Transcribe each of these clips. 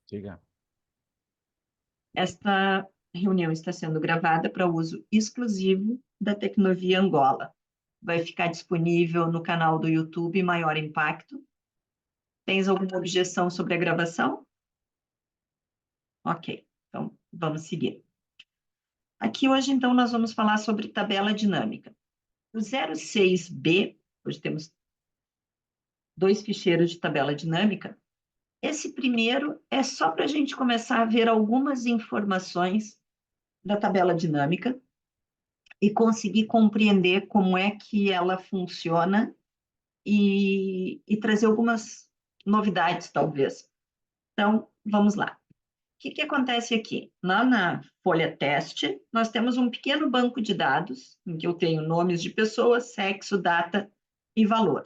Diga. Esta reunião está sendo gravada para uso exclusivo da Tecnovia Angola. Vai ficar disponível no canal do YouTube Maior Impacto. Tens alguma objeção sobre a gravação? Ok, então vamos seguir. Aqui hoje, então, nós vamos falar sobre tabela dinâmica. O 06B, hoje temos dois ficheiros de tabela dinâmica. Esse primeiro é só para a gente começar a ver algumas informações da tabela dinâmica e conseguir compreender como é que ela funciona e trazer algumas novidades, talvez. Então, vamos lá. O que acontece aqui? Lá na folha teste, nós temos um pequeno banco de dados, em que eu tenho nomes de pessoas, sexo, data e valor.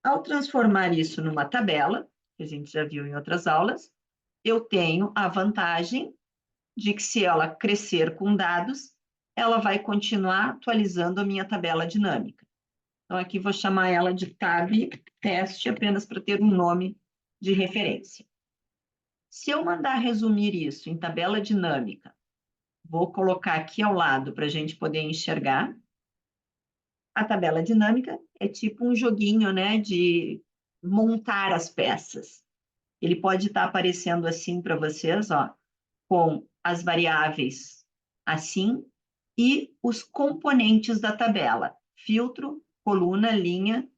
Ao transformar isso numa tabela, que a gente já viu em outras aulas, eu tenho a vantagem de que, se ela crescer com dados, ela vai continuar atualizando a minha tabela dinâmica. Então, aqui vou chamar ela de tab teste, apenas para ter um nome de referência. Se eu mandar resumir isso em tabela dinâmica, vou colocar aqui ao lado para a gente poder enxergar. A tabela dinâmica é tipo um joguinho, né, de montar as peças. Ele pode estar aparecendo assim para vocês, ó, com as variáveis assim e os componentes da tabela: filtro, coluna, linha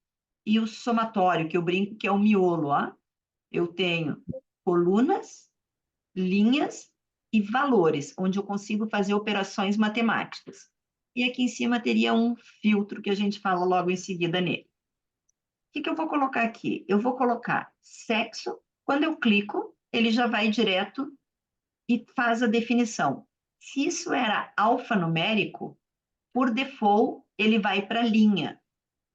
e o somatório, que eu brinco que é o miolo, ó. Eu tenho colunas, linhas e valores, onde eu consigo fazer operações matemáticas. E aqui em cima teria um filtro que a gente fala logo em seguida nele. O que eu vou colocar aqui? Eu vou colocar sexo. Quando eu clico, ele já vai direto e faz a definição. Se isso era alfanumérico, por default, ele vai para a linha.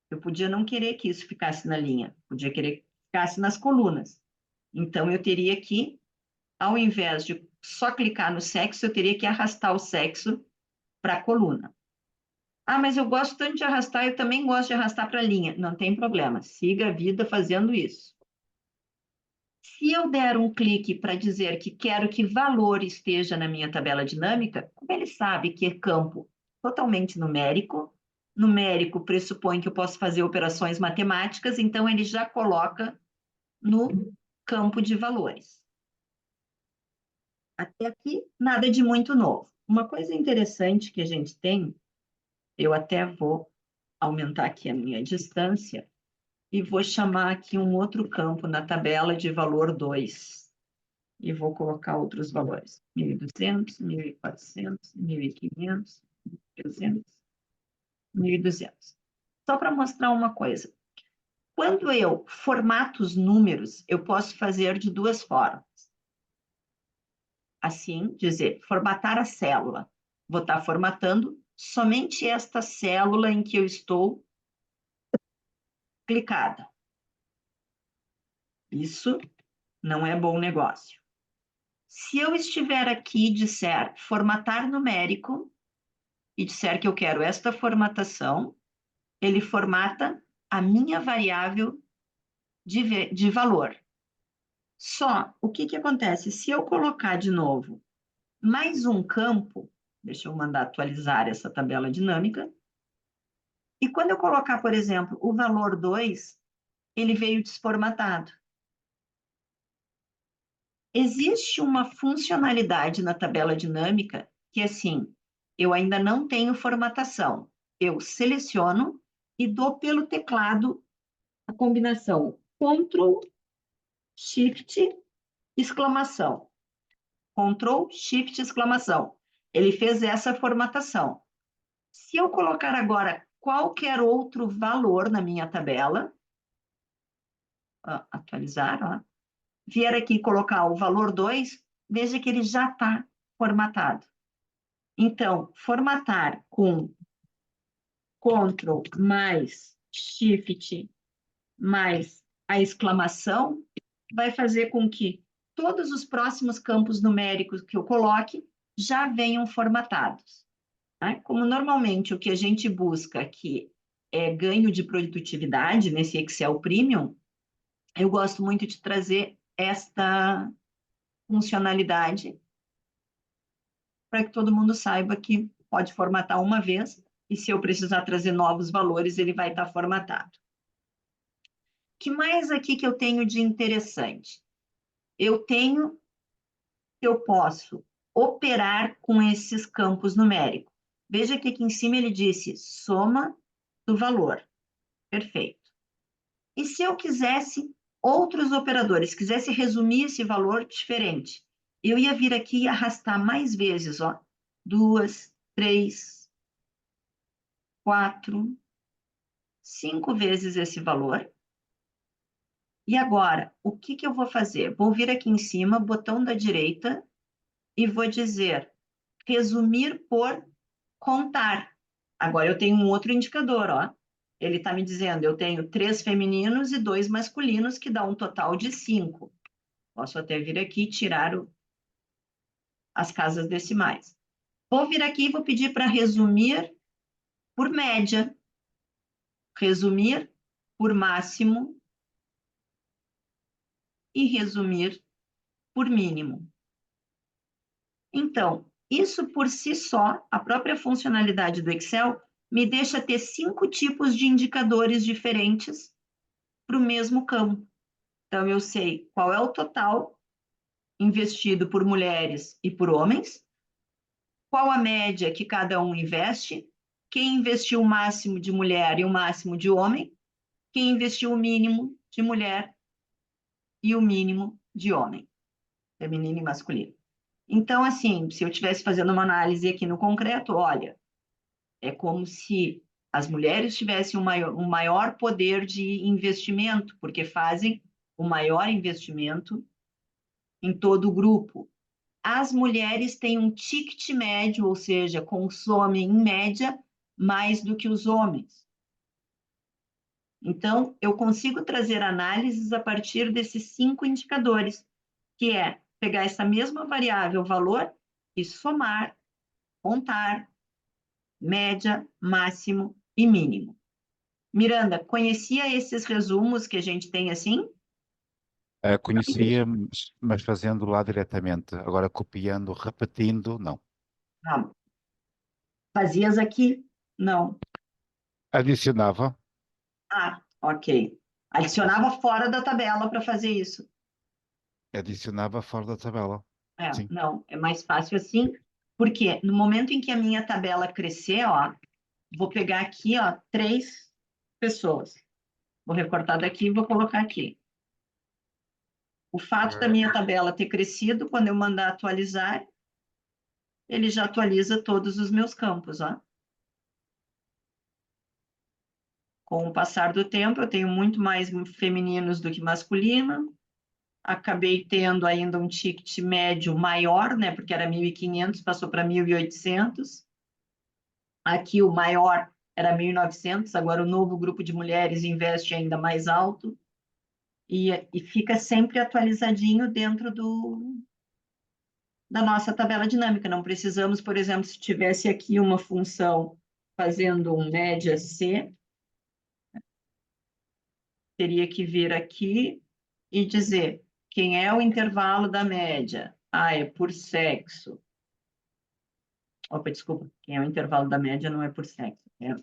Eu podia não querer que isso ficasse na linha, podia querer que ficasse nas colunas. Então, eu teria que, ao invés de só clicar no sexo, eu teria que arrastar o sexo para a coluna. Ah, mas eu gosto tanto de arrastar, eu também gosto de arrastar para a linha. Não tem problema, siga a vida fazendo isso. Se eu der um clique para dizer que quero que valor esteja na minha tabela dinâmica, como ele sabe que é campo totalmente numérico, numérico pressupõe que eu posso fazer operações matemáticas, então ele já coloca no campo de valores. Até aqui, nada de muito novo. Uma coisa interessante que a gente tem, eu até vou aumentar aqui a minha distância e vou chamar aqui um outro campo na tabela de valor 2. E vou colocar outros valores: 1.200, 1.400, 1.500, 1.300, 1.200. Só para mostrar uma coisa. Quando eu formato os números, eu posso fazer de duas formas. Assim, dizer, formatar a célula. Vou estar formatando somente esta célula em que eu estou clicada. Isso não é bom negócio. Se eu estiver aqui e disser formatar numérico, e disser que eu quero esta formatação, ele formata a minha variável de valor. Só, o que acontece? Se eu colocar de novo mais um campo, deixa eu mandar atualizar essa tabela dinâmica, e quando eu colocar, por exemplo, o valor 2, ele veio desformatado. Existe uma funcionalidade na tabela dinâmica que, assim, eu ainda não tenho formatação. Eu seleciono e dou pelo teclado a combinação Ctrl, Shift, exclamação. Ctrl, Shift, exclamação. Ele fez essa formatação. Se eu colocar agora qualquer outro valor na minha tabela, atualizar, ó, vier aqui colocar o valor 2, veja que ele já está formatado. Então, formatar com Ctrl mais Shift mais a exclamação vai fazer com que todos os próximos campos numéricos que eu coloque já venham formatados. Né? Como normalmente o que a gente busca aqui é ganho de produtividade nesse Excel Premium, eu gosto muito de trazer funcionalidade, para que todo mundo saiba que pode formatar uma vez, e se eu precisar trazer novos valores, ele vai estar formatado. Que mais aqui que eu tenho de interessante? Eu posso operar com esses campos numéricos. Veja que aqui em cima ele disse soma do valor. Perfeito. E se eu quisesse outros operadores, quisesse resumir esse valor diferente, eu ia vir aqui e arrastar mais vezes, ó, 2, 3, 4, 5 vezes esse valor. E agora, o que que eu vou fazer? Vou vir aqui em cima, botão da direita, e vou dizer resumir por contar. Agora eu tenho um outro indicador, ó. Ele está me dizendo, eu tenho 3 femininos e 2 masculinos, que dá um total de 5. Posso até vir aqui e tirar as casas decimais. Vou vir aqui e vou pedir para resumir por média, resumir por máximo e resumir por mínimo. Então, isso por si só, a própria funcionalidade do Excel, me deixa ter 5 tipos de indicadores diferentes para o mesmo campo. Então, eu sei qual é o total investido por mulheres e por homens, qual a média que cada um investe, quem investiu o máximo de mulher e o máximo de homem, quem investiu o mínimo de mulher e o mínimo de homem, feminino e masculino. Então, assim, se eu estivesse fazendo uma análise aqui no concreto, olha, é como se as mulheres tivessem um maior poder de investimento, porque fazem o maior investimento em todo o grupo. As mulheres têm um ticket médio, ou seja, consomem, em média, mais do que os homens. Então, eu consigo trazer análises a partir desses 5 indicadores, que é pegar essa mesma variável, valor, e somar, contar, média, máximo e mínimo. Miranda, conhecia esses resumos que a gente tem assim? Conhecia, mas fazendo lá diretamente. Agora copiando, repetindo, não. Não. Fazias aqui? Não. Adicionava, Ah, ok. ou seja, Adicionava fora da tabela para fazer isso. adicionava fora da tabela. É, Sim. não, é mais fácil assim, porque no momento em que a minha tabela crescer, ó, vou pegar aqui, ó, 3 pessoas. Vou recortar daqui e vou colocar aqui. O fato da minha tabela ter crescido, quando eu mandar atualizar, ele já atualiza todos os meus campos, ó. Com o passar do tempo, eu tenho muito mais femininos do que masculino. Acabei tendo ainda um ticket médio maior, né, porque era 1.500, passou para 1.800. Aqui o maior era 1.900, agora o novo grupo de mulheres investe ainda mais alto e fica sempre atualizadinho dentro da nossa tabela dinâmica. Não precisamos, por exemplo, se tivesse aqui uma função fazendo um média C, teria que vir aqui e dizer quem é o intervalo da média. Ah, é por sexo. Opa, desculpa, quem é o intervalo da média não é por sexo. É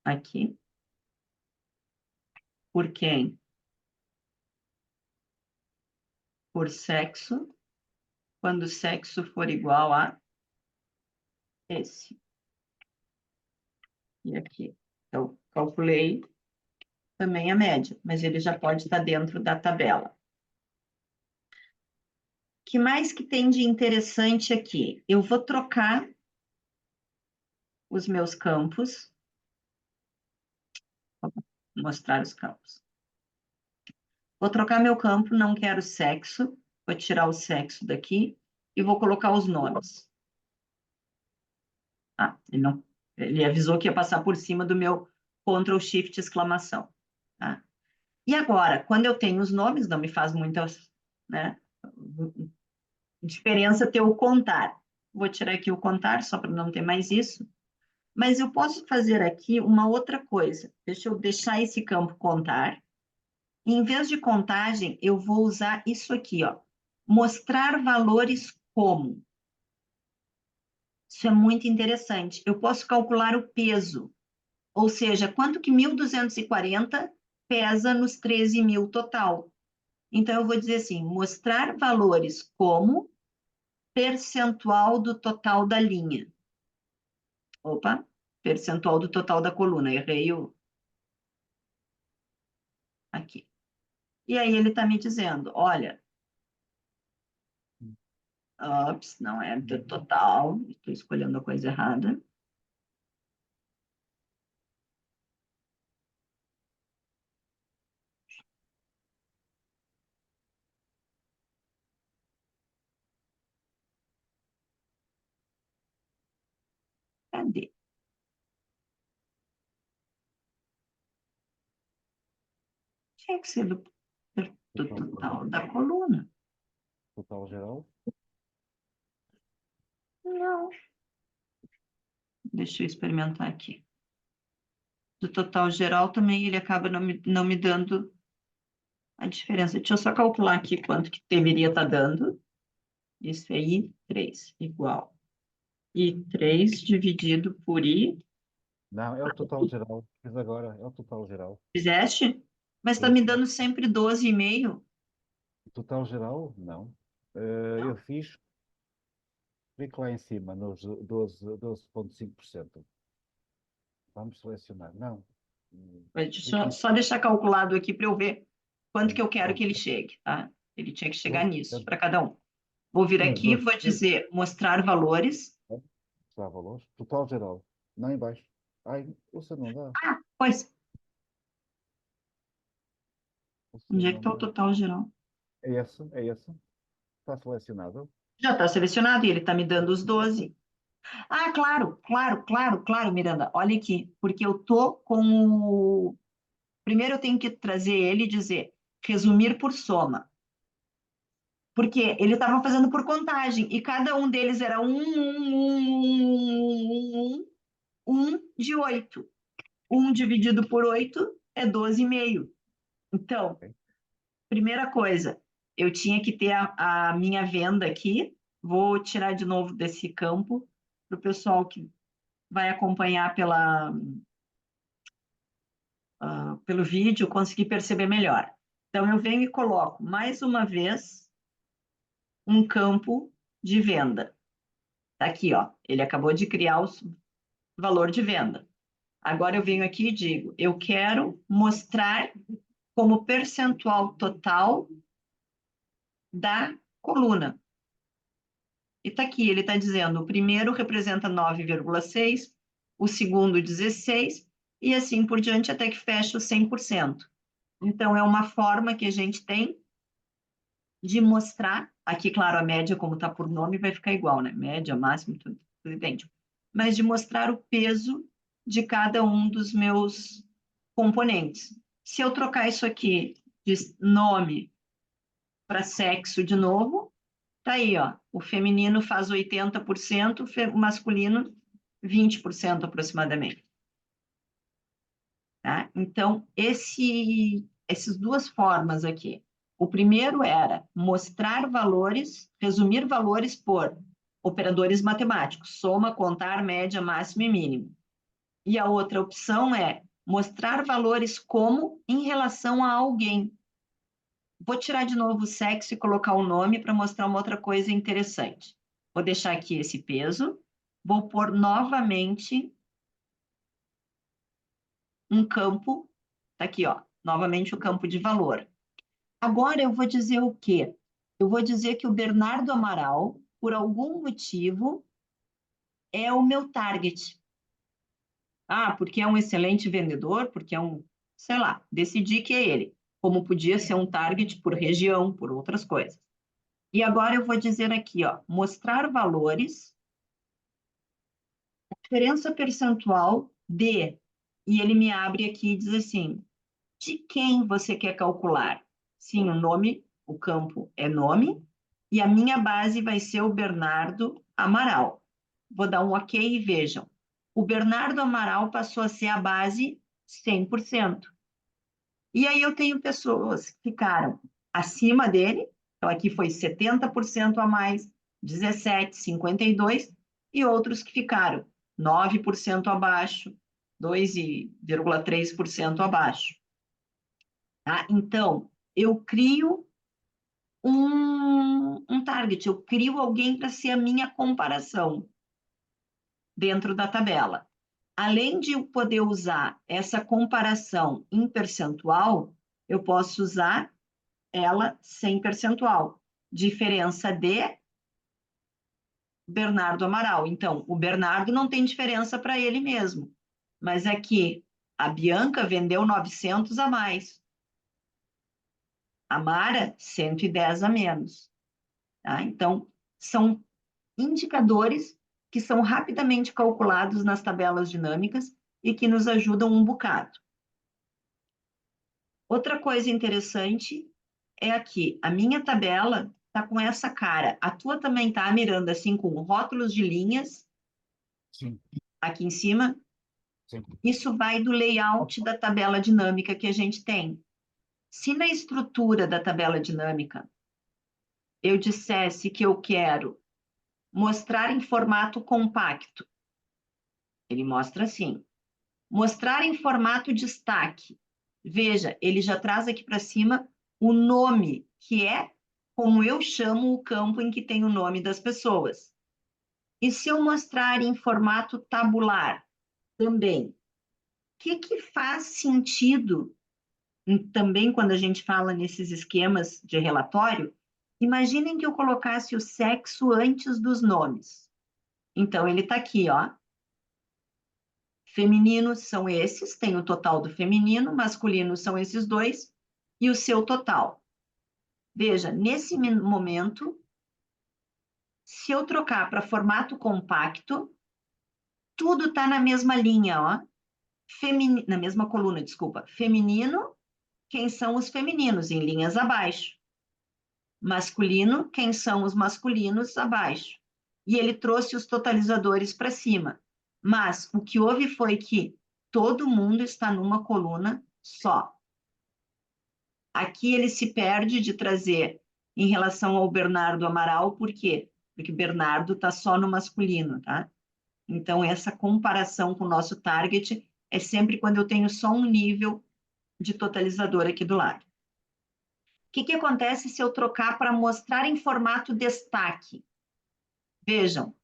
aqui. Por quem? Por sexo, quando o sexo for igual a esse. E aqui. Então, calculei também a média, mas ele já pode estar dentro da tabela. O que mais que tem de interessante aqui? Eu vou trocar os meus campos. Vou mostrar os campos. Vou trocar meu campo, não quero sexo. Vou tirar o sexo daqui e vou colocar os nomes. Ah, ele avisou que ia passar por cima do meu Ctrl Shift exclamação. Tá? E agora, quando eu tenho os nomes, não me faz muita, né, diferença ter o contar. Vou tirar aqui o contar, só para não ter mais isso. Mas eu posso fazer aqui uma outra coisa. Deixa eu deixar esse campo contar. Em vez de contagem, eu vou usar isso aqui, ó. Mostrar valores como. Isso é muito interessante. Eu posso calcular o peso, ou seja, quanto que 1.240 pesa nos 13.000 total. Então, eu vou dizer assim, mostrar valores como percentual do total da linha. Opa, percentual do total da coluna, errei o... aqui. E aí ele está me dizendo, olha, ops, não é do total, estou escolhendo a coisa errada. Cadê? Tinha que ser do total da coluna. Total geral. Não. Deixa eu experimentar aqui. Do total geral também ele acaba não me dando a diferença. Deixa eu só calcular aqui quanto que deveria estar dando. Isso aí, 3, igual. E 3 dividido por I. Não, é o total geral. Fiz agora, é o total geral. Fizeste? Mas está Sim, me sim. dando sempre 12,5. Total geral, não. Eu clico lá em cima, nos 12,5%. Vamos selecionar. Não. Deixa eu só deixar calculado aqui para eu ver quanto que eu quero Pronto. que ele chegue, tá? Ele tinha que chegar 12%. nisso, para cada um. Vou vir aqui e vou dizer mostrar valores. Dá valores. Total geral. Não em baixo. Ai, você não dá. Ah, pois, Você onde é que não está o dá. total geral? É esse, é esse. Está selecionado. Já está selecionado e ele está me dando os 12. Ah, claro, claro, claro, claro, Miranda. Olha aqui, porque eu tô com o. Primeiro eu tenho que trazer ele e dizer resumir por soma. Porque ele estava fazendo por contagem e cada um deles era um de 8. 1 dividido por 8 é 12,5. Então, Ok. primeira coisa, eu tinha que ter a minha venda aqui. Vou tirar de novo desse campo para o pessoal que vai acompanhar pelo vídeo conseguir perceber melhor. Então, eu venho e coloco mais uma vez um campo de venda. Tá aqui, ó. Ele acabou de criar o valor de venda. Agora eu venho aqui e digo, eu quero mostrar como percentual total da coluna. E está aqui, ele está dizendo, o primeiro representa 9,6, o segundo 16, e assim por diante até que fecha o 100%. Então, é uma forma que a gente tem de mostrar, aqui, claro, a média, como está por nome, vai ficar igual, né? Média, máximo, tudo idêntico. Mas de mostrar o peso de cada um dos meus componentes. Se eu trocar isso aqui de nome para sexo de novo, tá aí, ó. O feminino faz 80%, o masculino 20% aproximadamente. Tá? Então, essas duas formas aqui. O primeiro era mostrar valores, resumir valores por operadores matemáticos, soma, contar, média, máximo e mínimo. E a outra opção é mostrar valores como em relação a alguém. Vou tirar de novo o sexo e colocar o nome para mostrar uma outra coisa interessante. Vou deixar aqui esse peso, vou pôr novamente um campo, tá aqui, ó, novamente o campo de valor. Agora eu vou dizer o quê? Eu vou dizer que o Bernardo Amaral, por algum motivo, é o meu target. Ah, porque é um excelente vendedor, porque é um, sei lá, decidi que é ele. Como podia ser um target por região, por outras coisas. E agora eu vou dizer aqui, ó, mostrar valores, diferença percentual de, e ele me abre aqui e diz assim, de quem você quer calcular? Sim, o nome, o campo é nome, e a minha base vai ser o Bernardo Amaral. Vou dar um ok e vejam. O Bernardo Amaral passou a ser a base 100%. E aí eu tenho pessoas que ficaram acima dele, então aqui foi 70% a mais, 17, 52, e outros que ficaram 9% abaixo, 2,3% abaixo. Tá? Então, eu crio um target, eu crio alguém para ser a minha comparação dentro da tabela. Além de eu poder usar essa comparação em percentual, eu posso usar ela sem percentual. Diferença de Bernardo Amaral. Então, o Bernardo não tem diferença para ele mesmo, mas aqui a Bianca vendeu 900 a mais, a Mara 110 a menos. Tá? Então, são indicadores que são rapidamente calculados nas tabelas dinâmicas e que nos ajudam um bocado. Outra coisa interessante é aqui, a minha tabela está com essa cara. A tua também está, Miranda, assim, com rótulos de linhas Sim, aqui em cima. sim. Isso vai do layout da tabela dinâmica que a gente tem. Se na estrutura da tabela dinâmica eu dissesse que eu quero mostrar em formato compacto, ele mostra assim. Mostrar em formato destaque. Veja, ele já traz aqui para cima o nome, que é como eu chamo o campo em que tem o nome das pessoas. E se eu mostrar em formato tabular, também. O que faz sentido, também quando a gente fala nesses esquemas de relatório? Imaginem que eu colocasse o sexo antes dos nomes. Então, ele está aqui, ó. Femininos são esses, tem o total do feminino, masculino são esses dois, e o seu total. Veja, nesse momento, se eu trocar para formato compacto, tudo está na mesma linha, ó. Na mesma coluna, desculpa. Feminino, quem são os femininos, em linhas abaixo. Masculino, quem são os masculinos, abaixo. E ele trouxe os totalizadores para cima. Mas o que houve foi que todo mundo está numa coluna só. Aqui ele se perde de trazer em relação ao Bernardo Amaral, por quê? Porque o Bernardo está só no masculino, tá? Então, essa comparação com o nosso target é sempre quando eu tenho só um nível de totalizador aqui do lado. O que acontece se eu trocar para mostrar em formato destaque? Vejam,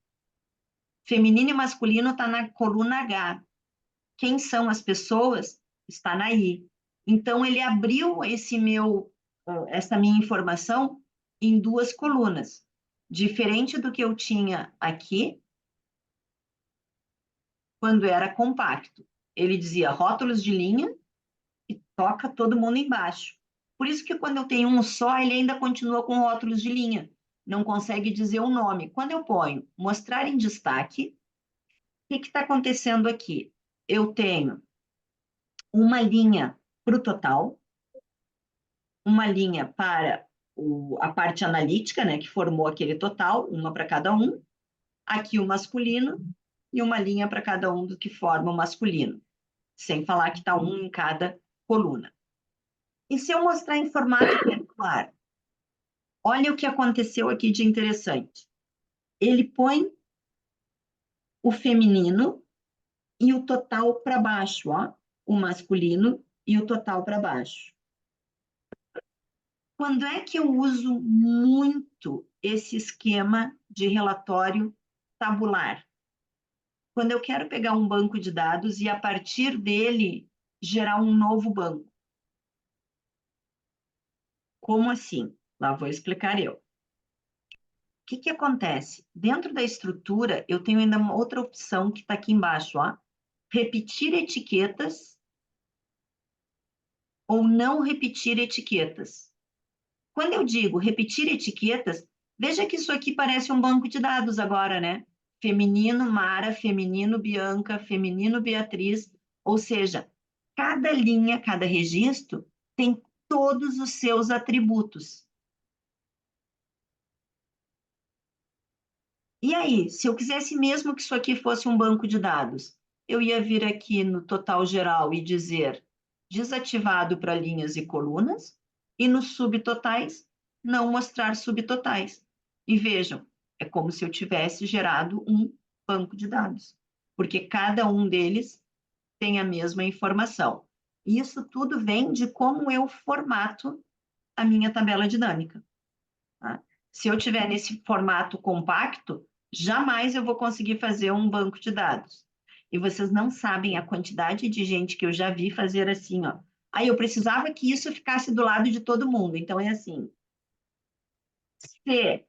feminino e masculino está na coluna H. Quem são as pessoas? Está na I. Então, ele abriu essa minha informação em duas colunas. Diferente do que eu tinha aqui, quando era compacto. Ele dizia rótulos de linha e toca todo mundo embaixo. Por isso que quando eu tenho um só, ele ainda continua com rótulos de linha. Não consegue dizer o nome. Quando eu ponho mostrar em destaque, o que está acontecendo aqui? Eu tenho uma linha para o total, uma linha para a parte analítica, né, que formou aquele total, uma para cada um, aqui o masculino, e uma linha para cada um do que forma o masculino, sem falar que está um em cada coluna. E se eu mostrar em formato perdular, olha o que aconteceu aqui de interessante. Ele põe o feminino e o total para baixo, ó, o masculino e o total para baixo. Quando é que eu uso muito esse esquema de relatório tabular? Quando eu quero pegar um banco de dados e, a partir dele, gerar um novo banco. Como assim? Lá vou explicar eu. O que acontece? Dentro da estrutura, eu tenho ainda uma outra opção que está aqui embaixo, ó. Repetir etiquetas ou não repetir etiquetas. Quando eu digo repetir etiquetas, veja que isso aqui parece um banco de dados agora, né? Feminino Mara, feminino Bianca, feminino Beatriz, ou seja, cada linha, cada registro tem todos os seus atributos. E aí, se eu quisesse mesmo que isso aqui fosse um banco de dados, eu ia vir aqui no total geral e dizer desativado para linhas e colunas, e nos subtotais, não mostrar subtotais. E vejam, é como se eu tivesse gerado um banco de dados, porque cada um deles tem a mesma informação. E isso tudo vem de como eu formato a minha tabela dinâmica. Tá? Se eu tiver nesse formato compacto, jamais eu vou conseguir fazer um banco de dados. E vocês não sabem a quantidade de gente que eu já vi fazer assim, ó. Aí eu precisava que isso ficasse do lado de todo mundo. Então é assim. Se,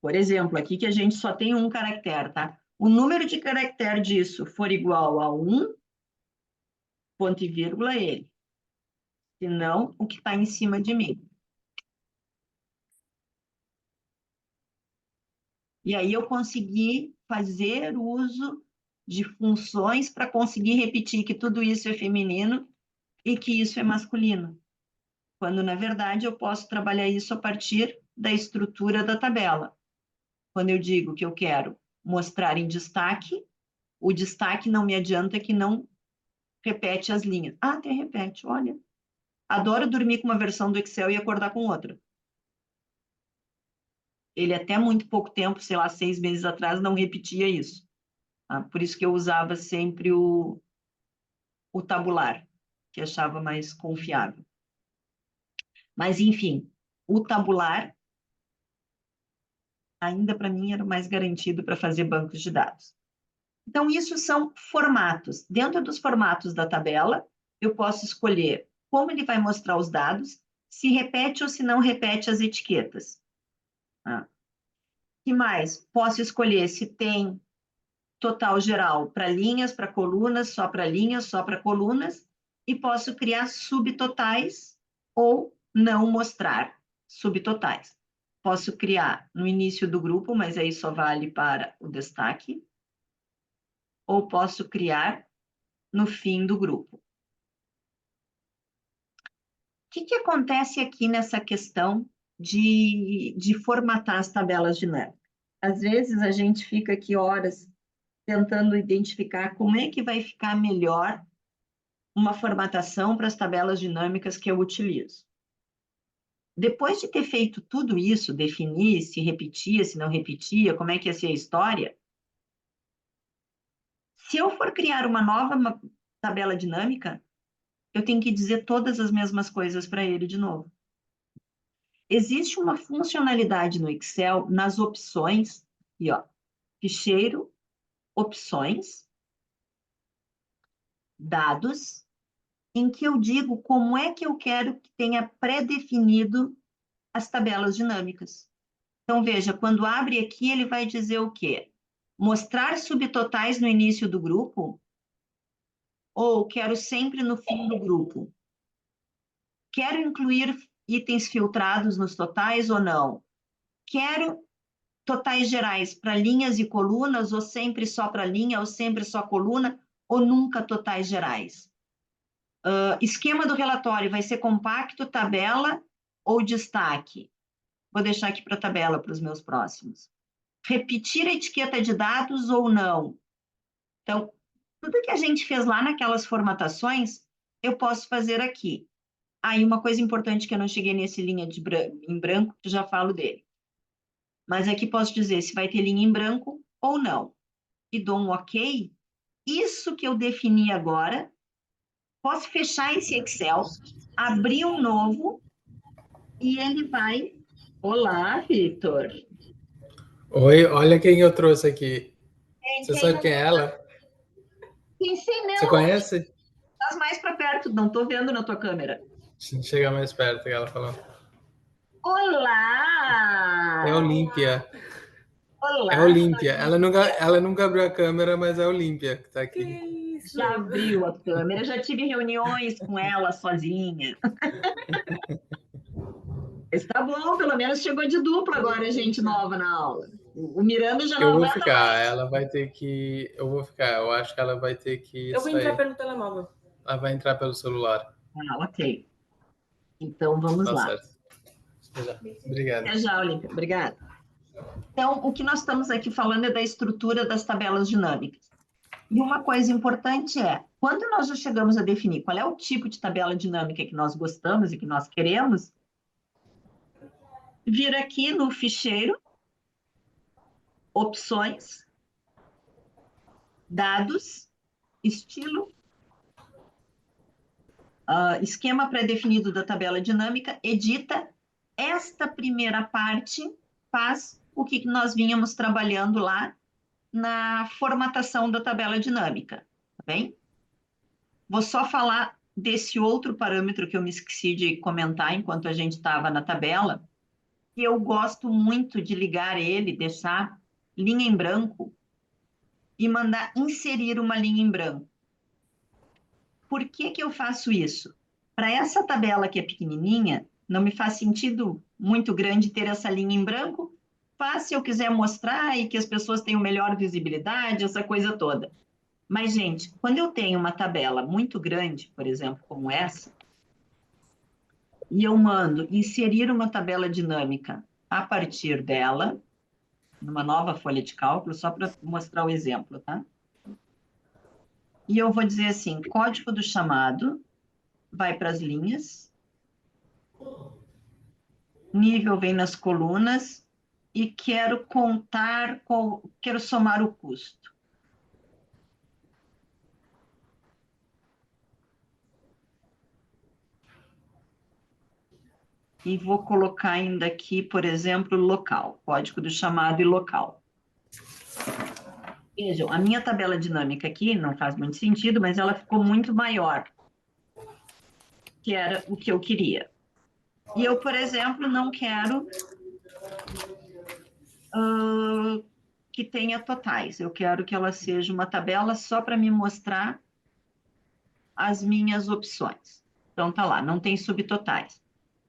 por exemplo, aqui que a gente só tem um caractere, tá? O número de caractere disso for igual a 1, ponto e vírgula ele. Se não, o que está em cima de mim. E aí eu consegui fazer uso de funções para conseguir repetir que tudo isso é feminino e que isso é masculino. Quando, na verdade, eu posso trabalhar isso a partir da estrutura da tabela. Quando eu digo que eu quero mostrar em destaque, o destaque não me adianta que não repete as linhas. Ah, até repete, olha. Adoro dormir com uma versão do Excel e acordar com outra. Ele até muito pouco tempo, sei lá, 6 meses atrás, não repetia isso. Tá? Por isso que eu usava sempre o tabular, que achava mais confiável. Mas, enfim, o tabular ainda para mim era o mais garantido para fazer bancos de dados. Então, isso são formatos. Dentro dos formatos da tabela, eu posso escolher como ele vai mostrar os dados, se repete ou se não repete as etiquetas. Ah. Que mais? Posso escolher se tem total geral para linhas, para colunas, só para linhas, só para colunas, e posso criar subtotais ou não mostrar subtotais. Posso criar no início do grupo, mas aí só vale para o destaque, ou posso criar no fim do grupo. O que acontece aqui nessa questão de formatar as tabelas dinâmicas? Às vezes a gente fica aqui horas tentando identificar como é que vai ficar melhor uma formatação para as tabelas dinâmicas que eu utilizo. Depois de ter feito tudo isso, definir se repetia, se não repetia, como é que ia ser a história, se eu for criar uma nova tabela dinâmica, eu tenho que dizer todas as mesmas coisas para ele de novo. Existe uma funcionalidade no Excel, nas opções, e ó, ficheiro, opções, dados, em que eu digo como é que eu quero que tenha pré-definido as tabelas dinâmicas. Então, veja, quando abre aqui, ele vai dizer o quê? Mostrar subtotais no início do grupo? Ou quero sempre no fim do grupo? Quero incluir itens filtrados nos totais ou não? Quero totais gerais para linhas e colunas, ou sempre só para linha, ou sempre só coluna, ou nunca totais gerais? Esquema do relatório vai ser compacto, tabela ou destaque? Vou deixar aqui para a tabela para os meus próximos. Repetir a etiqueta de dados ou não? Então, tudo que a gente fez lá naquelas formatações, eu posso fazer aqui. Aí, uma coisa importante que eu não cheguei nesse linha em branco, que já falo dele. Mas aqui posso dizer se vai ter linha em branco ou não. E dou um OK. Isso que eu defini agora, posso fechar esse Excel, abrir um novo e ele vai... Olá, Vitor. Oi, olha quem eu trouxe aqui. Você Quem sabe quem é ela? Quem sei Você não, conhece? estás mais para perto, não estou vendo na tua câmera. Chega mais perto que ela falou. Olá! É Olímpia. Olá! É Olímpia. Ela nunca abriu a câmera, mas é Olímpia que tá aqui. Que isso? Já abriu a câmera, já tive reuniões com ela sozinha. Está bom, pelo menos chegou de dupla agora, gente nova na aula. O Miranda já Eu não vou aguenta ficar, mais. ela vai ter que. Eu vou ficar, eu acho que ela vai ter que Eu vou sair. entrar pelo telemóvel. Ela vai entrar pelo celular. Ah, ok. Então, vamos Tá lá. certo. Obrigado. Até já, Olímpia. Obrigada. Então, o que nós estamos aqui falando é da estrutura das tabelas dinâmicas. E uma coisa importante é, quando nós já chegamos a definir qual é o tipo de tabela dinâmica que nós gostamos e que nós queremos, vir aqui no ficheiro, opções, dados, estilo, esquema pré-definido da tabela dinâmica, edita. Esta primeira parte faz o que nós vínhamos trabalhando lá na formatação da tabela dinâmica, tá bem? Vou só falar desse outro parâmetro que eu me esqueci de comentar enquanto a gente estava na tabela, e eu gosto muito de ligar ele, deixar linha em branco e mandar inserir uma linha em branco. Por que que eu faço isso? Para essa tabela que é pequenininha, não me faz sentido muito grande ter essa linha em branco, faz se eu quiser mostrar e que as pessoas tenham melhor visibilidade, essa coisa toda. Mas, gente, quando eu tenho uma tabela muito grande, por exemplo, como essa, e eu mando inserir uma tabela dinâmica a partir dela, numa nova folha de cálculo, só para mostrar o exemplo, tá? E eu vou dizer assim, código do chamado, vai para as linhas, nível vem nas colunas, e quero contar, quero somar o custo. E vou colocar ainda aqui, por exemplo, local, código do chamado e local. Vejam, a minha tabela dinâmica aqui não faz muito sentido, mas ela ficou muito maior, que era o que eu queria. E eu, por exemplo, não quero que tenha totais. Eu quero que ela seja uma tabela só para me mostrar as minhas opções. Então, tá lá, não tem subtotais.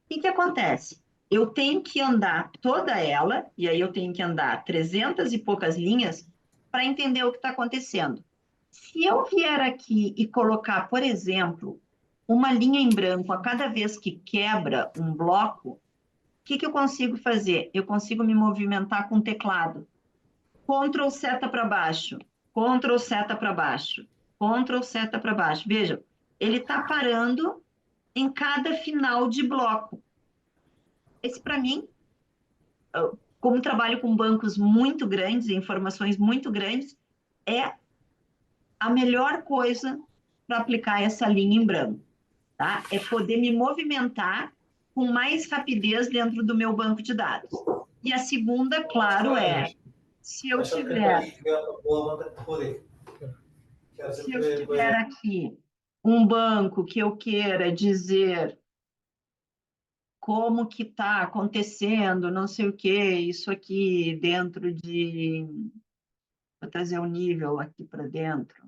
O que que acontece? Eu tenho que andar toda ela, e aí eu tenho que andar 300 e poucas linhas para entender o que está acontecendo. Se eu vier aqui e colocar, por exemplo, uma linha em branco a cada vez que quebra um bloco, o que que eu consigo fazer? Eu consigo me movimentar com o teclado. Ctrl seta para baixo, Ctrl seta para baixo, Ctrl seta para baixo. Vejam, ele está parando em cada final de bloco. Esse, para mim, como trabalho com bancos muito grandes, informações muito grandes, é a melhor coisa para aplicar essa linha em branco, tá? É poder me movimentar com mais rapidez dentro do meu banco de dados. E a segunda, claro, é se eu tiver aqui um banco que eu queira dizer como que está acontecendo, não sei o quê, isso aqui dentro de... Vou trazer o nível aqui para dentro.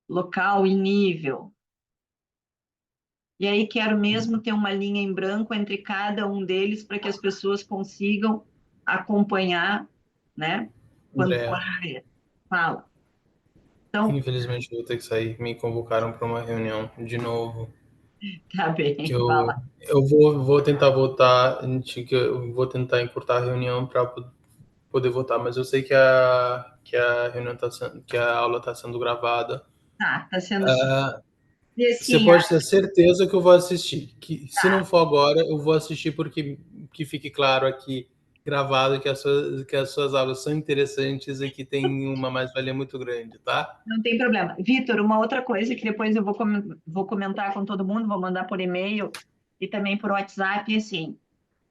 Local e nível. E aí quero mesmo ter uma linha em branco entre cada um deles para que as pessoas consigam acompanhar, né? Quando André, for ver. Fala. Então, infelizmente eu vou ter que sair. Me convocaram para uma reunião de novo. tá bem, Que fala. eu vou tentar voltar, eu vou tentar encurtar a reunião para poder votar, mas eu sei que a reunião que a aula está sendo gravada. Tá sendo sim. E Você assim, pode ter certeza que eu vou assistir. Que se não tá. for agora, eu vou assistir porque que fique claro aqui gravado que as suas aulas são interessantes e que tem uma mais-valia muito grande, tá? Não tem problema. Vitor, uma outra coisa que depois eu vou comentar com todo mundo, vou mandar por e-mail e também por WhatsApp, assim,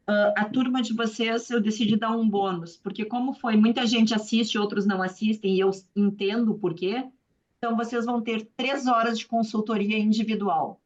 a turma de vocês, eu decidi dar um bônus, porque como foi, muita gente assiste, outros não assistem, e eu entendo o porquê, então vocês vão ter 3 horas de consultoria individual.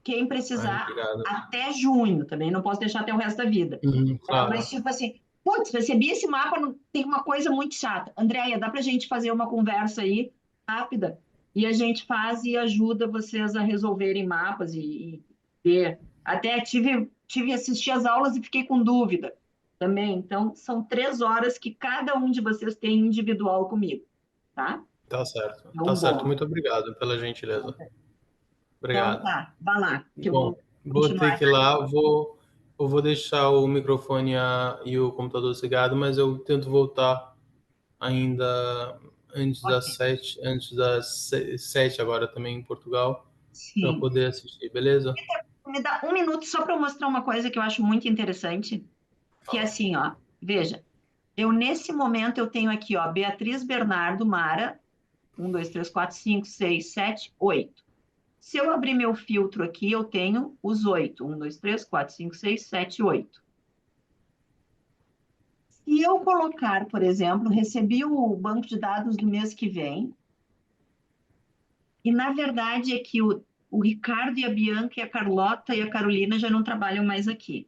Quem Ai, precisar, obrigado. até junho, também não posso deixar até o resto da vida. Claro. Mas tipo assim, putz, recebi esse mapa, tem uma coisa muito chata. Andréia, dá pra gente fazer uma conversa aí, rápida, e a gente faz e ajuda vocês a resolverem mapas e ver. Até tive assistir as aulas e fiquei com dúvida também. Então, são 3 horas que cada um de vocês tem individual comigo, tá? Tá certo. É Tá um certo. bom. Muito obrigado pela gentileza. Então, Obrigado. tá, vai lá, que eu Bom, vou vou ter continuar que ir aqui. lá. Eu vou deixar o microfone e o computador ligado, mas eu tento voltar ainda antes Ok. das 7, antes das 7 agora também em Portugal, para Sim. poder assistir, beleza? Me dá um minuto só para eu mostrar uma coisa que eu acho muito interessante, que é assim, ó, veja, nesse momento eu tenho aqui, ó, Beatriz, Bernardo, Mara, 1, 2, 3, 4, 5, 6, 7, 8. Se eu abrir meu filtro aqui, eu tenho os 8. 1, 2, 3, 4, 5, 6, 7, 8. Se eu colocar, por exemplo, recebi o banco de dados do mês que vem, e na verdade é que o Ricardo e a Bianca e a Carlota e a Carolina já não trabalham mais aqui.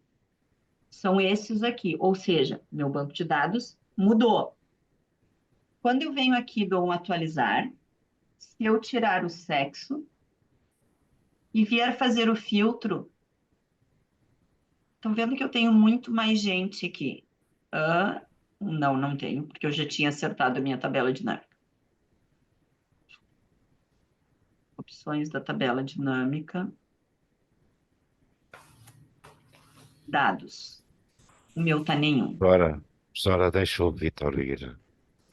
São esses aqui, ou seja, meu banco de dados mudou. Quando eu venho aqui e dou um atualizar, se eu tirar o sexo e vier fazer o filtro, estão vendo que eu tenho muito mais gente aqui. Não, não tenho, porque eu já tinha acertado a minha tabela dinâmica. Opções da tabela dinâmica. Dados. O meu tá nenhum. Professora, deixa o Vitor ir.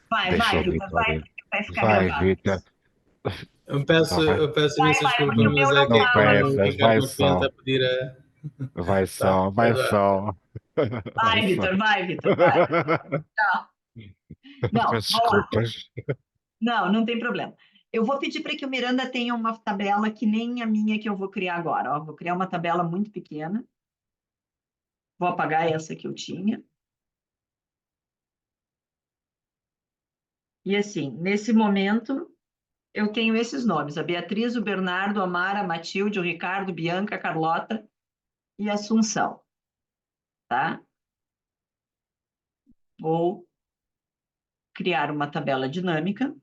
Vai, Deixa o Vitor, Vitor vai, ir. porque vai ficar Vai, gravado. Vitor. Eu peço, Tá bem? eu peço Vai, imensa vai, desculpa, porque o meu mas é não que Não aqui tava. o peças, Ricardo vai Martins só. está a pedir a... Vai Tá, só, vai vai. só. Vai, Vai só. Vitor, vai, Vitor, vai. Não, não, Peço vamos lá. desculpas. Não, não tem problema. Eu vou pedir para que o Miranda tenha uma tabela que nem a minha que eu vou criar agora. Ó, vou criar uma tabela muito pequena. Vou apagar essa que eu tinha. E assim, nesse momento, eu tenho esses nomes: a Beatriz, o Bernardo, a Mara, a Matilde, o Ricardo, Bianca, a Carlota e a Assunção. Tá? Vou criar uma tabela dinâmica.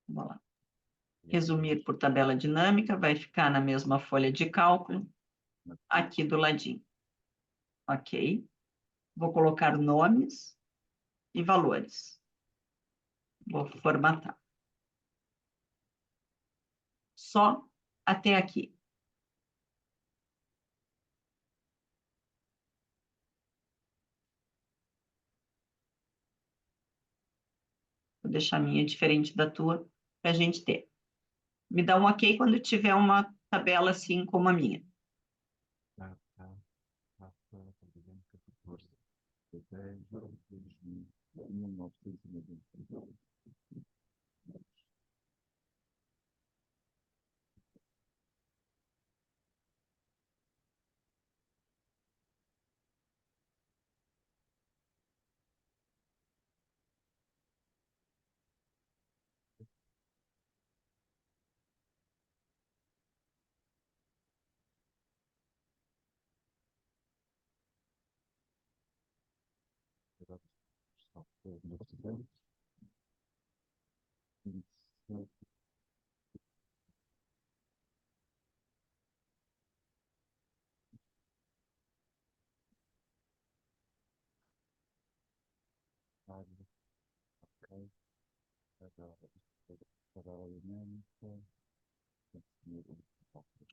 Vamos lá. Resumir por tabela dinâmica, vai ficar na mesma folha de cálculo, aqui do ladinho. Ok. Vou colocar nomes e valores. Vou formatar. Só até aqui. Vou deixar a minha diferente da tua para a gente ter. Me dá um ok quando tiver uma tabela assim como a minha.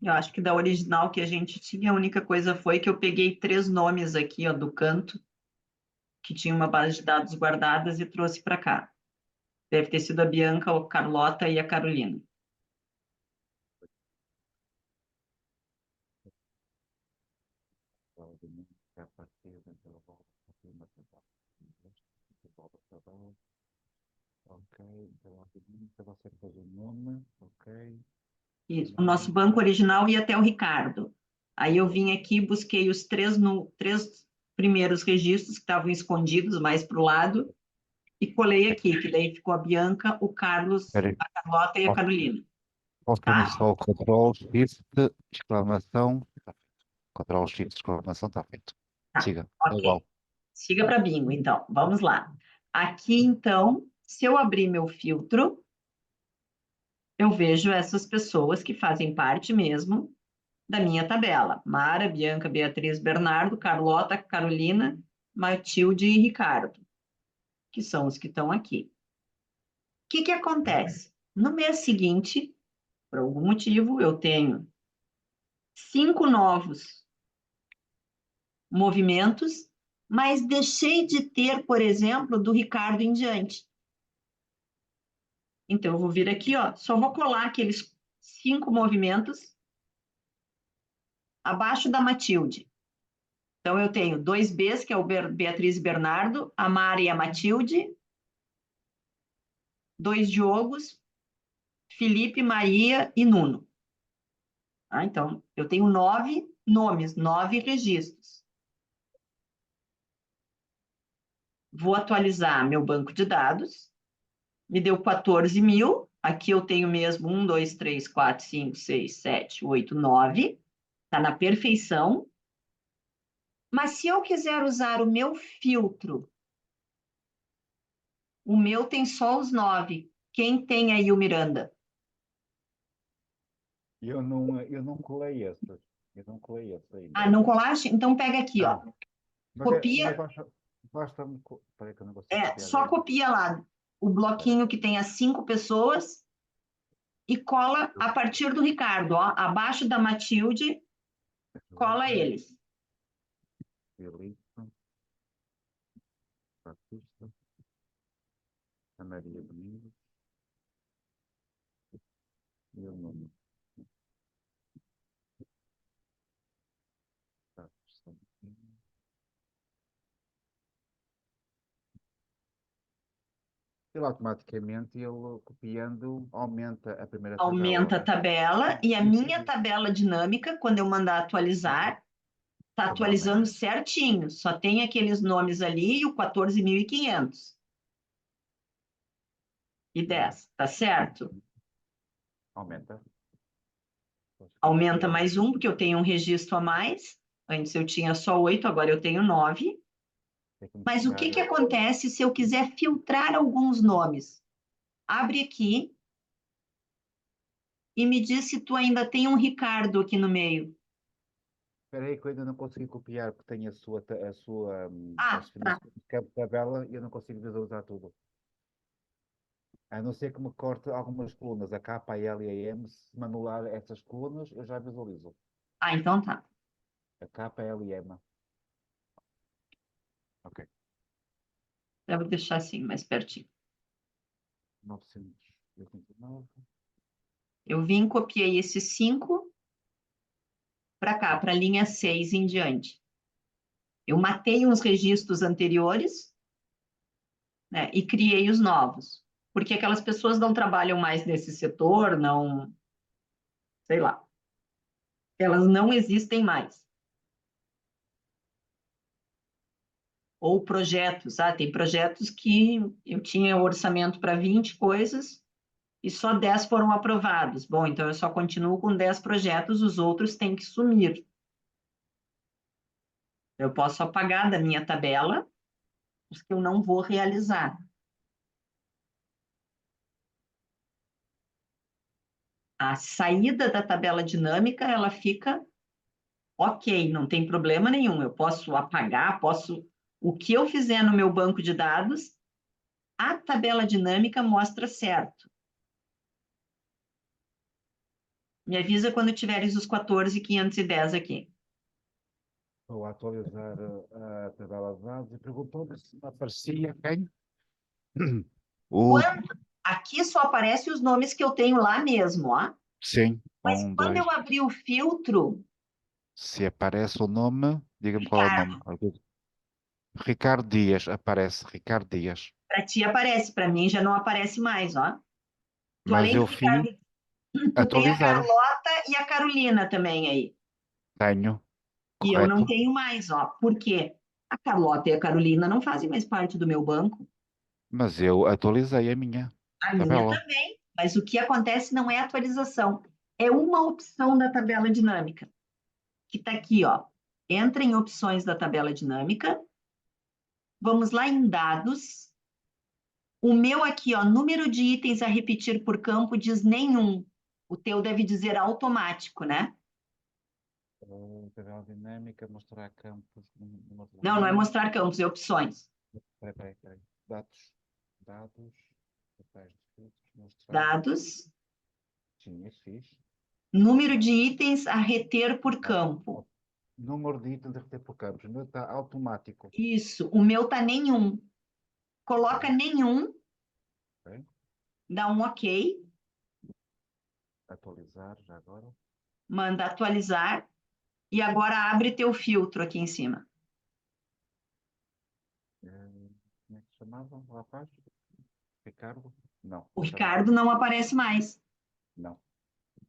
Eu acho que da original que a gente tinha, a única coisa foi que eu peguei 3 nomes aqui, ó, do canto, que tinha uma base de dados guardadas e trouxe para cá. Deve ter sido a Bianca, a Carlota e a Carolina. Isso. O nosso banco original ia até o Ricardo. Aí eu vim aqui, busquei os 3 primeiros registros que estavam escondidos mais para o lado e colei aqui, que daí ficou a Bianca, o Carlos, Espera a Carlota e a aí. Carolina. Falta-me Tá? só o Ctrl Shift, exclamação. Tá feito. Ctrl Shift, exclamação, está feito. Tá, Siga. É ok. igual. Siga para bingo, então. Vamos lá. Aqui, então, se eu abrir meu filtro, eu vejo essas pessoas que fazem parte mesmo da minha tabela. Mara, Bianca, Beatriz, Bernardo, Carlota, Carolina, Matilde e Ricardo, que são os que estão aqui. O que que acontece? No mês seguinte, por algum motivo, eu tenho 5 novos movimentos mas deixei de ter, por exemplo, do Ricardo em diante. Então, eu vou vir aqui, ó, só vou colar aqueles 5 movimentos abaixo da Matilde. Então, eu tenho 2 Bs, que é o Beatriz e Bernardo, a Mari e a Matilde, 2 Diogos, Felipe, Maria e Nuno. Ah, então, eu tenho 9 nomes, 9 registros. Vou atualizar meu banco de dados. Me deu 14.000. Aqui eu tenho mesmo 1, 2, 3, 4, 5, 6, 7, 8, 9. Está na perfeição. Mas se eu quiser usar o meu filtro, o meu tem só os 9. Quem tem aí o Miranda? Eu não colei essas. Eu não colei essas ainda. Ah, não colaste? Então pega aqui, ó. Não. Mas Copia, basta-me. Espera que eu não consigo copiar só daí. copia lá o bloquinho que tem as 5 pessoas e cola a partir do Ricardo, ó, abaixo da Matilde, cola eles. Filipe, Batista, a Maria Domingos e o Nuno. Tá, só um pouquinho. Ele automaticamente, ele copiando, aumenta a primeira Aumenta a tabela. tabela e a minha tabela dinâmica, quando eu mandar atualizar, está Também atualizando aumenta. certinho. Só tem aqueles nomes ali e o 14.500 e 10, tá certo? Aumenta. Aumenta mais um, porque eu tenho um registro a mais. Antes eu tinha só 8, agora eu tenho 9. Tem que Mas o que mostrar. acontece se eu quiser filtrar alguns nomes? Abre aqui e me diz se tu ainda tem um Ricardo aqui no meio. Espera aí que eu ainda não consegui copiar, porque tem Ah, as tá. definições de campo de tabela e eu não consigo visualizar tudo. A não ser que me corte algumas colunas, a K, a L e a M, se me anular essas colunas, eu já visualizo. Ah, então tá. A K, a L e M. Ok. Eu vou deixar assim, mais pertinho. 989. Eu vim, copiei esses 5 para cá, para a linha 6 em diante. Eu matei uns registros anteriores, né, e criei os novos. Porque aquelas pessoas não trabalham mais nesse setor, não, sei lá, elas não existem mais. Ou projetos, tem projetos que eu tinha orçamento para 20 coisas e só 10 foram aprovados. Bom, então eu só continuo com 10 projetos, os outros têm que sumir. Eu posso apagar da minha tabela os que eu não vou realizar. A saída da tabela dinâmica, ela fica ok, não tem problema nenhum. Eu posso apagar, posso. O que eu fizer no meu banco de dados, a tabela dinâmica mostra certo. Me avisa quando tiveres os 14.510 aqui. Vou atualizar a tabela de dados e perguntou-me se me aparecia quem? O, Aqui só aparecem os nomes que eu tenho lá mesmo, ó. sim, Mas quando eu 2. abrir o filtro, Se aparece o nome, diga-me qual é o nome. Ricardo, Ricardo Dias, aparece Ricardo Dias. para ti aparece, para mim já não aparece mais, ó. Tu, Mas além do eu fiz Ricardo, tu tem a atualizar. Carlota e a Carolina também aí. Tenho, E eu não correto. tenho mais, ó. Por quê? A Carlota e a Carolina não fazem mais parte do meu banco. Mas eu atualizei a minha A minha tabela. também. Mas o que acontece não é atualização. É uma opção da tabela dinâmica, que está aqui, ó. Entra em opções da tabela dinâmica. Vamos lá em dados. O meu aqui, ó, número de itens a repetir por campo diz nenhum. O teu deve dizer automático, né? Tabela dinâmica, mostrar campos. Não, não é mostrar campos, é opções. Espera aí. Dados. Papéis de filtros, mostrar. Dados, Sim, isso fiz. número de itens a reter por campo. Número de itens a reter por campos. O meu está automático. Isso, o meu tá nenhum. Coloca nenhum, Ok? dá um OK, Atualizar já agora. manda atualizar e agora abre teu filtro aqui em cima. Como é que se chamava o rapaz? Ricardo? Não. O Ricardo não aparece mais, Não.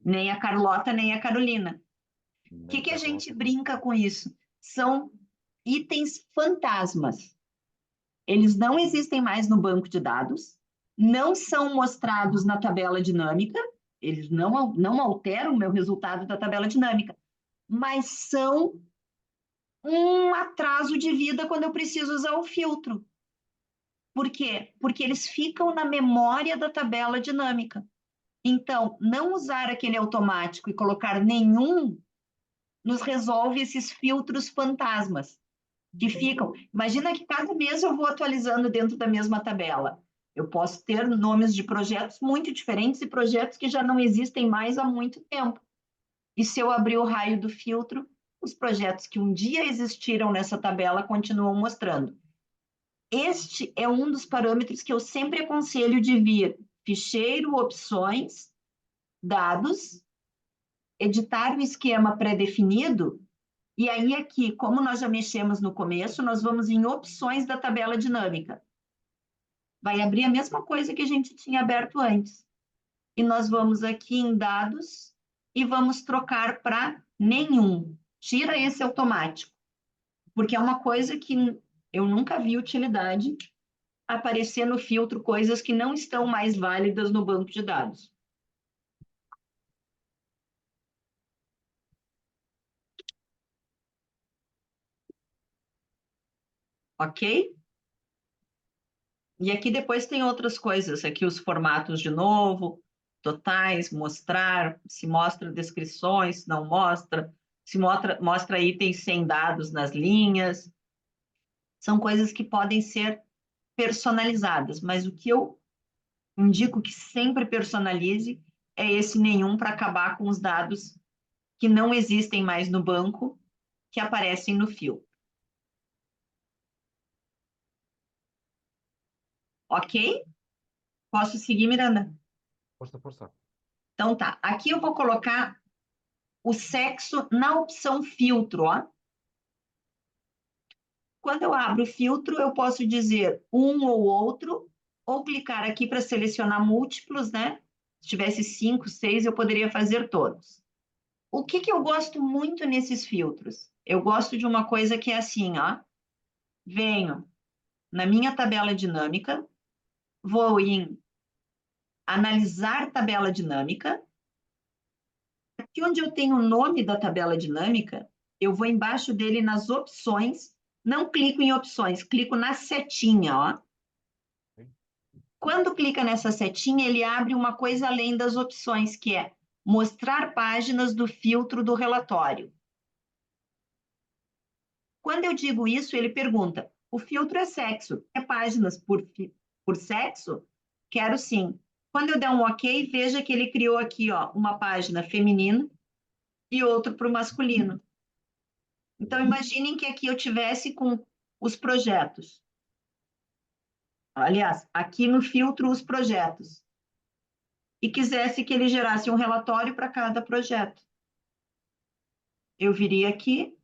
nem a Carlota, nem a Carolina. O Nem que a gente Carlota. brinca com isso? São itens fantasmas. Eles não existem mais no banco de dados, não são mostrados na tabela dinâmica, eles não alteram o meu resultado da tabela dinâmica, mas são um atraso de vida quando eu preciso usar o filtro. Por quê? Porque eles ficam na memória da tabela dinâmica. Então, não usar aquele automático e colocar nenhum nos resolve esses filtros fantasmas que ficam. Imagina que cada mês eu vou atualizando dentro da mesma tabela. Eu posso ter nomes de projetos muito diferentes e projetos que já não existem mais há muito tempo. E se eu abrir o raio do filtro, os projetos que um dia existiram nessa tabela continuam mostrando. Este é um dos parâmetros que eu sempre aconselho de vir: ficheiro, opções, dados, editar o esquema pré-definido. E aí, aqui, como nós já mexemos no começo, nós vamos em opções da tabela dinâmica. Vai abrir a mesma coisa que a gente tinha aberto antes. E nós vamos aqui em dados e vamos trocar para nenhum. Tira esse automático, porque é uma coisa que eu nunca vi utilidade aparecer no filtro coisas que não estão mais válidas no banco de dados. Ok? E aqui depois tem outras coisas, aqui os formatos de novo, totais, mostrar, se mostra descrições, não mostra, se mostra itens sem dados nas linhas. São coisas que podem ser personalizadas, mas o que eu indico que sempre personalize é esse nenhum para acabar com os dados que não existem mais no banco, que aparecem no fio. Ok? Posso seguir, Miranda? Força, força. Então tá. Aqui eu vou colocar o sexo na opção filtro, ó. Quando eu abro o filtro, eu posso dizer um ou outro, ou clicar aqui para selecionar múltiplos, né? Se tivesse 5, 6, eu poderia fazer todos. O que eu gosto muito nesses filtros? Eu gosto de uma coisa que é assim, ó. Venho na minha tabela dinâmica, vou em analisar tabela dinâmica. Aqui onde eu tenho o nome da tabela dinâmica, eu vou embaixo dele nas opções, não clico em opções, clico na setinha, ó. Quando clica nessa setinha, ele abre uma coisa além das opções, que é mostrar páginas do filtro do relatório. Quando eu digo isso, ele pergunta: o filtro é sexo, é páginas por sexo? Quero sim. Quando eu der um OK, veja que ele criou aqui, ó, uma página feminina e outro para o masculino. Então, imaginem que aqui eu tivesse com os projetos. Aliás, aqui no filtro, os projetos. E quisesse que ele gerasse um relatório para cada projeto. Eu viria aqui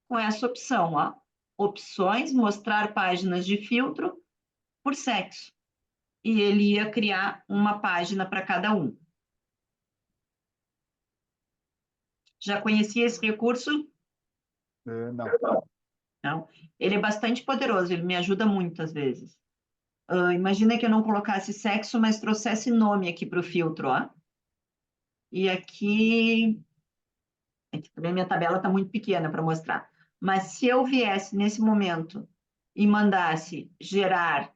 com essa opção, ó. Opções, mostrar páginas de filtro por sexo. E ele ia criar uma página para cada um. Já conhecia esse recurso? Não. Não. Ele é bastante poderoso, ele me ajuda muitas vezes. Imagina que eu não colocasse sexo, mas trouxesse nome aqui para o filtro, ó. E aqui também minha tabela está muito pequena para mostrar. Mas se eu viesse nesse momento e mandasse gerar,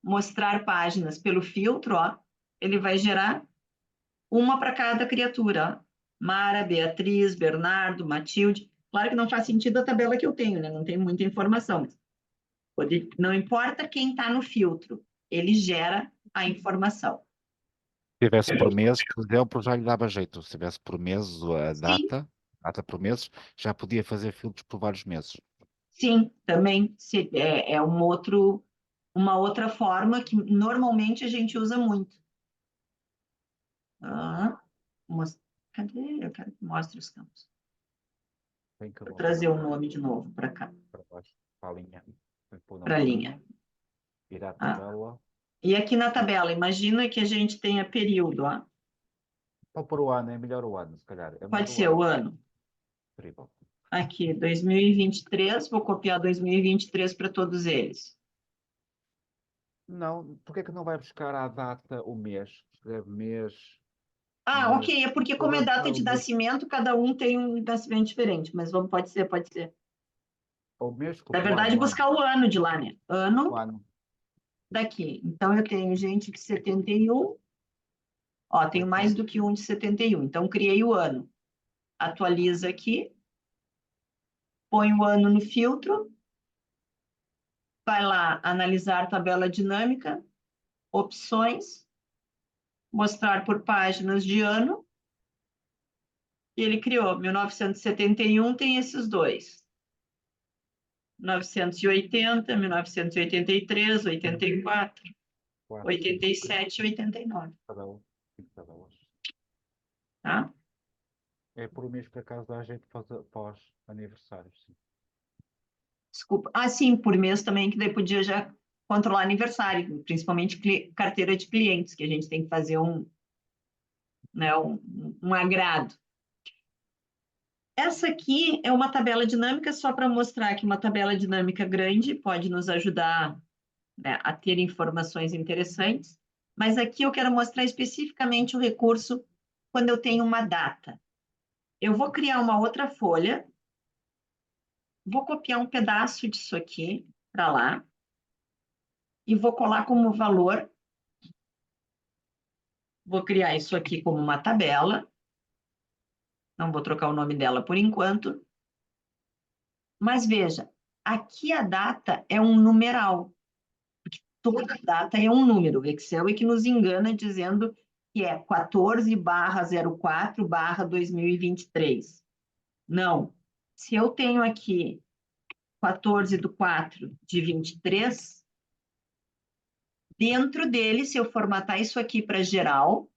mostrar páginas pelo filtro, ó, ele vai gerar uma para cada criatura, ó. Mara, Beatriz, Bernardo, Matilde. Claro que não faz sentido a tabela que eu tenho, né? Não tem muita informação. Não importa quem está no filtro, ele gera a informação. Se tivesse por mês, por exemplo, já lhe dava jeito. Se tivesse por mês a Sim, data. data por meses, já podia fazer filtros por vários meses. Sim, também é uma outra forma que normalmente a gente usa muito. Ah, cadê? Eu quero que mostre os campos. Tem que Vou voltar trazer o nome de novo para cá, para baixo, para a linha. Tem que pôr para a numa linha. ir à Ah, tabela. e aqui na tabela, imagina que a gente tenha período, ó. Pode pôr o ano, é melhor o ano, se calhar. É melhor Pode o ser o ano. ano. Incrível. Aqui, 2023, vou copiar 2023 para todos eles. Não, porque é que não vai buscar à data o mês? Escreve mês, Ah, mês. ok, é porque Eu como é vou buscar data o de mês, nascimento, cada um tem um nascimento diferente, mas vamos, pode ser, pode ser. o mês, Na desculpa, verdade, o ano, buscar o ano de lá, né? Ano o ano. daqui. Então, eu tenho gente de 71, ó, tenho mais do que um de 71. Então, criei o ano. Atualiza aqui, põe o ano no filtro, vai lá, analisar tabela dinâmica, opções, mostrar por páginas de ano, e ele criou 1971, tem esses dois. 1980, 1983, 84, 87 e 89, Tabela, 5 tabelas. tá? É por mês, por acaso, dá jeito pós-aniversário, sim. Desculpa. Ah, sim, por mês também, que daí podia já controlar aniversário, principalmente carteira de clientes, que a gente tem que fazer né, um agrado. Essa aqui é uma tabela dinâmica, só para mostrar que uma tabela dinâmica grande pode nos ajudar, né, a ter informações interessantes, mas aqui eu quero mostrar especificamente o recurso quando eu tenho uma data. Eu vou criar uma outra folha, vou copiar um pedaço disso aqui para lá, e vou colar como valor. Vou criar isso aqui como uma tabela. Não vou trocar o nome dela por enquanto. Mas veja, aqui a data é um numeral. Porque toda data é um número. O Excel é que nos engana dizendo que é 14/04/2023. Não. Se eu tenho aqui 14/4/23, dentro dele, se eu formatar isso aqui para geral,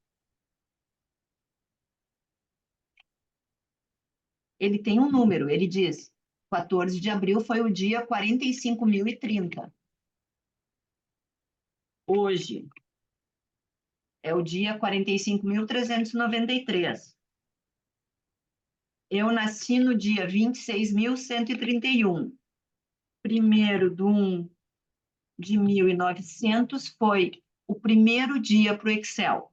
ele tem um número, ele diz 14 de abril foi o dia 45.030. Hoje é o dia 45.393. Eu nasci no dia 26.131. 1º de 1 de 1900 foi o primeiro dia para o Excel.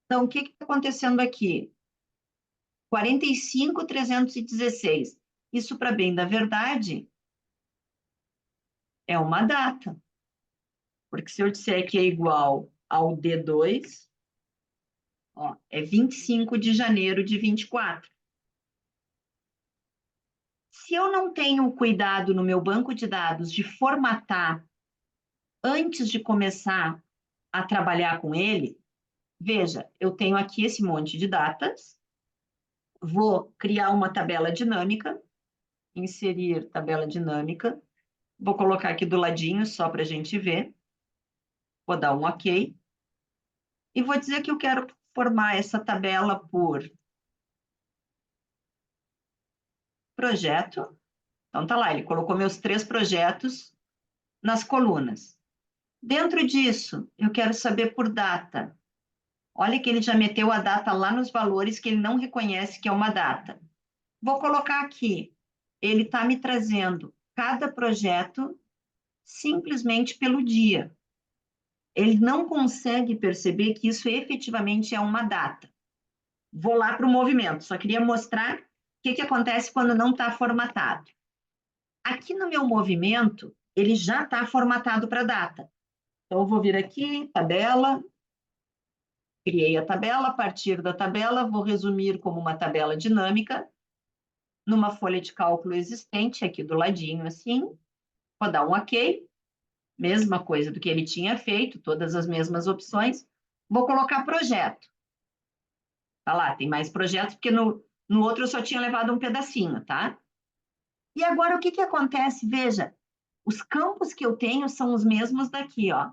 Então, o que está acontecendo aqui? 45.316. Isso, para bem da verdade, é uma data. Porque se eu disser que é igual ao D2, ó, é 25 de janeiro de 24. Se eu não tenho cuidado no meu banco de dados de formatar antes de começar a trabalhar com ele, veja, eu tenho aqui esse monte de datas, vou criar uma tabela dinâmica, inserir tabela dinâmica, vou colocar aqui do ladinho só para a gente ver, vou dar um OK, e vou dizer que eu quero formar essa tabela por projeto. Então, tá lá, ele colocou meus 3 projetos nas colunas. Dentro disso, eu quero saber por data. Olha que ele já meteu a data lá nos valores que ele não reconhece que é uma data. Vou colocar aqui. Ele está me trazendo cada projeto simplesmente pelo dia. Ele não consegue perceber que isso efetivamente é uma data. Vou lá para o movimento. Só queria mostrar o que acontece quando não está formatado. Aqui no meu movimento, ele já está formatado para data. Então, eu vou vir aqui, tabela, criei a tabela, a partir da tabela, vou resumir como uma tabela dinâmica, numa folha de cálculo existente, aqui do ladinho, assim, vou dar um OK, mesma coisa do que ele tinha feito, todas as mesmas opções, vou colocar projeto. Tá lá, tem mais projetos, porque no No outro eu só tinha levado um pedacinho, tá? E agora o que que acontece? Veja, os campos que eu tenho são os mesmos daqui, ó.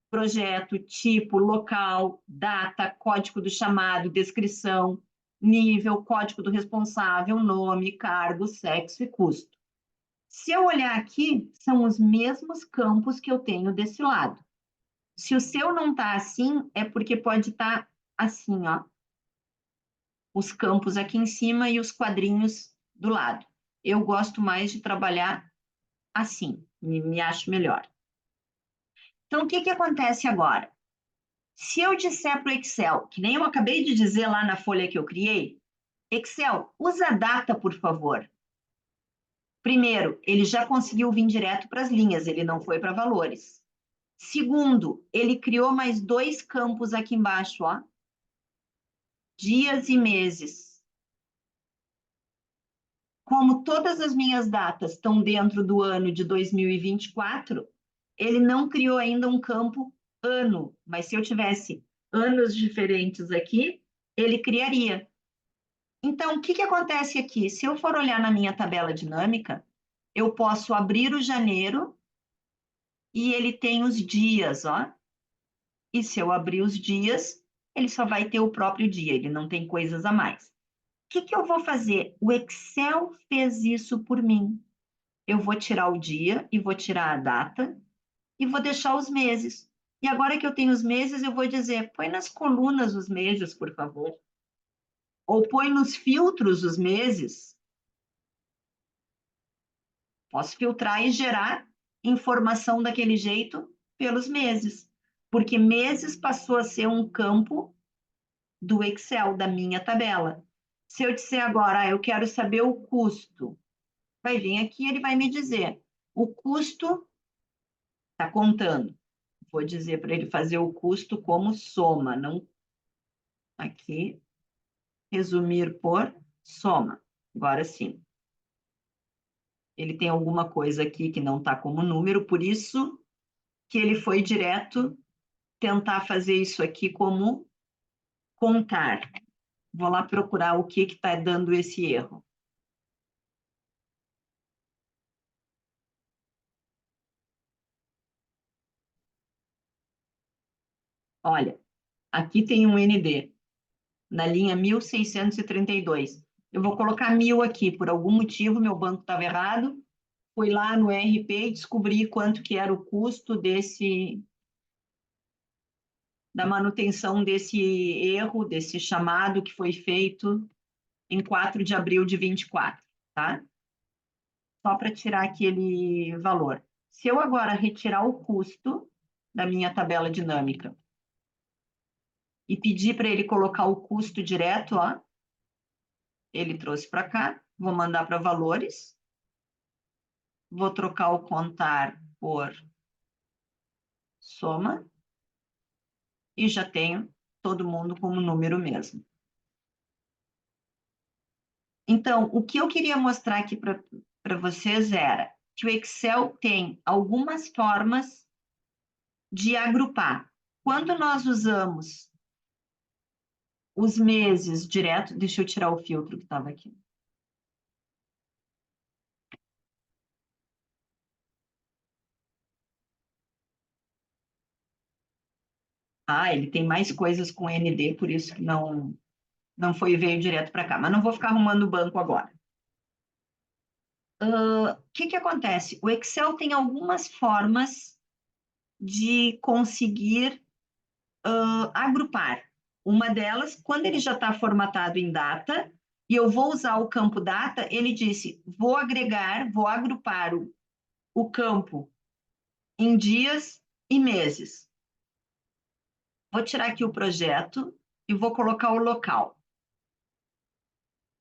Projeto, tipo, local, data, código do chamado, descrição, nível, código do responsável, nome, cargo, sexo e custo. Se eu olhar aqui, são os mesmos campos que eu tenho desse lado. Se o seu não está assim, é porque pode estar assim, ó. Os campos aqui em cima e os quadrinhos do lado. Eu gosto mais de trabalhar assim, me acho melhor. Então, o que que acontece agora? Se eu disser para o Excel, que nem eu acabei de dizer lá na folha que eu criei, Excel, usa data, por favor. Primeiro, ele já conseguiu vir direto para as linhas, ele não foi para valores. Segundo, ele criou mais 2 campos aqui embaixo, ó. Dias e meses. Como todas as minhas datas estão dentro do ano de 2024, ele não criou ainda um campo ano, mas se eu tivesse anos diferentes aqui, ele criaria. Então, o que que acontece aqui? Se eu for olhar na minha tabela dinâmica, eu posso abrir o janeiro e ele tem os dias, ó. E se eu abrir os dias, ele só vai ter o próprio dia, ele não tem coisas a mais. O que que eu vou fazer? O Excel fez isso por mim. Eu vou tirar o dia e vou tirar a data e vou deixar os meses. E agora que eu tenho os meses, eu vou dizer, põe nas colunas os meses, por favor. Ou põe nos filtros os meses. Posso filtrar e gerar informação daquele jeito pelos meses. Porque meses passou a ser um campo do Excel, da minha tabela. Se eu disser agora, eu quero saber o custo, vai vir aqui e ele vai me dizer, o custo está contando. Vou dizer para ele fazer o custo como soma, não aqui, resumir por soma. Agora sim. Ele tem alguma coisa aqui que não está como número, por isso que ele foi direto tentar fazer isso aqui como contar. Vou lá procurar o que está dando esse erro. Olha, aqui tem um ND, na linha 1632. Eu vou colocar 1000 aqui, por algum motivo meu banco estava errado. Fui lá no RP e descobri quanto que era o custo da manutenção desse erro, desse chamado que foi feito em 4 de abril de 24, tá? Só para tirar aquele valor. Se eu agora retirar o custo da minha tabela dinâmica e pedir para ele colocar o custo direto, ó, ele trouxe para cá, vou mandar para valores, vou trocar o contar por soma e já tenho todo mundo como número mesmo. Então, o que eu queria mostrar aqui para vocês era que o Excel tem algumas formas de agrupar. Quando nós usamos os meses direto, deixa eu tirar o filtro que estava aqui. Ah, ele tem mais coisas com ND, por isso que não veio direto para cá. Mas não vou ficar arrumando o banco agora. O que acontece? O Excel tem algumas formas de conseguir agrupar. Uma delas, quando ele já está formatado em data, e eu vou usar o campo data, ele disse, vou agregar, vou agrupar o campo em dias e meses. Vou tirar aqui o projeto e vou colocar o local.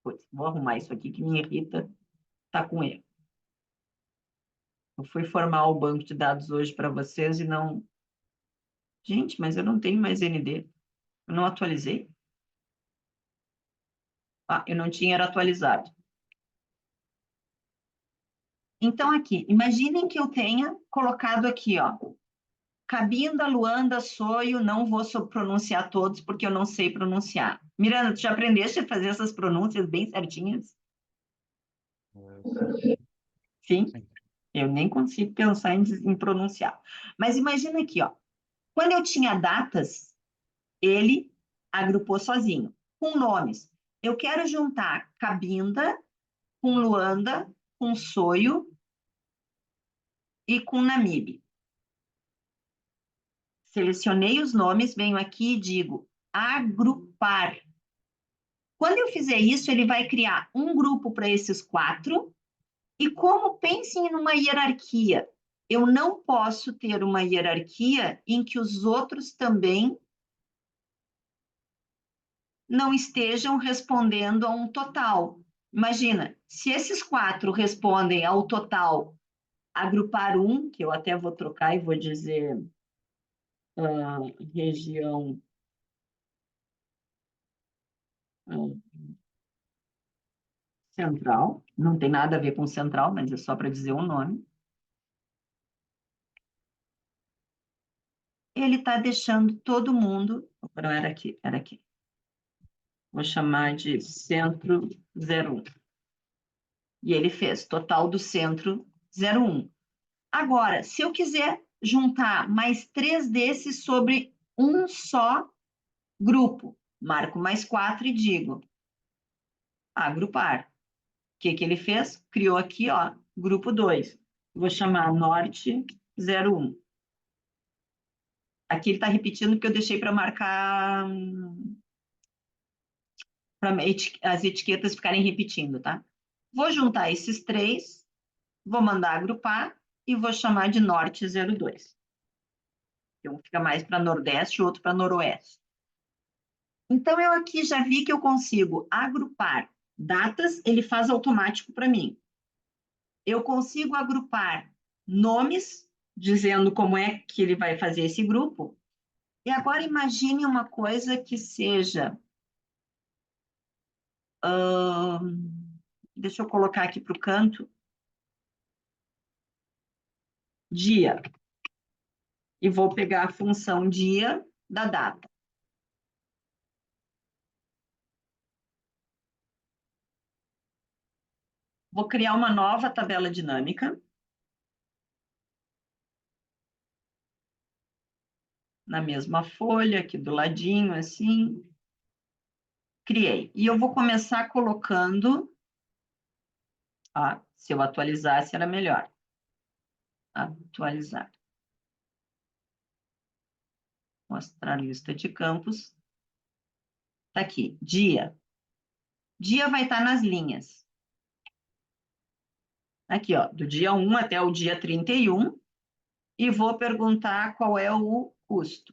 Putz, vou arrumar isso aqui que me irrita, está com erro. Eu fui formar o banco de dados hoje para vocês e não... Gente, mas eu não tenho mais ND. Eu não atualizei. Ah, eu não tinha atualizado. Então, aqui, imaginem que eu tenha colocado aqui, ó, Cabinda, Luanda, Soio, não vou pronunciar todos porque eu não sei pronunciar. Miranda, tu já aprendeste a fazer essas pronúncias bem certinhas? Sim, Sim. eu nem consigo pensar em pronunciar. Mas imagina aqui, ó. Quando eu tinha datas, ele agrupou sozinho, com nomes. Eu quero juntar Cabinda com Luanda, com Soio e com Namibe. Selecionei os nomes, venho aqui e digo agrupar. Quando eu fizer isso, ele vai criar um grupo para esses 4. E como pensem numa hierarquia, eu não posso ter uma hierarquia em que os outros também não estejam respondendo a um total. Imagina, se esses 4 respondem ao total, agrupar 1, que eu até vou trocar e vou dizer região central, não tem nada a ver com central, mas é só para dizer o nome. Ele está deixando todo mundo. Não, era aqui, era aqui. Vou chamar de centro 01. E ele fez total do centro 01. Agora, se eu quiser juntar mais 3 desses sobre um só grupo, marco mais 4 e digo agrupar. O que ele fez? Criou aqui, ó, grupo 2. Vou chamar norte 01. Aqui ele está repetindo porque eu deixei para marcar, para as etiquetas ficarem repetindo, tá? Vou juntar esses 3, vou mandar agrupar e vou chamar de norte 02. Um fica mais para nordeste e outro para noroeste. Então, eu aqui já vi que eu consigo agrupar datas, ele faz automático para mim. Eu consigo agrupar nomes, dizendo como é que ele vai fazer esse grupo. E agora imagine uma coisa que seja... deixa eu colocar aqui para o canto. Dia. E vou pegar a função dia da data. Vou criar uma nova tabela dinâmica. Na mesma folha, aqui do ladinho, assim. Criei. E eu vou começar colocando... se eu atualizasse, era melhor. Atualizar. Mostrar a lista de campos. Está aqui, dia. Dia vai estar nas linhas. Aqui, ó, do dia 1 até o dia 31. E vou perguntar qual é o custo.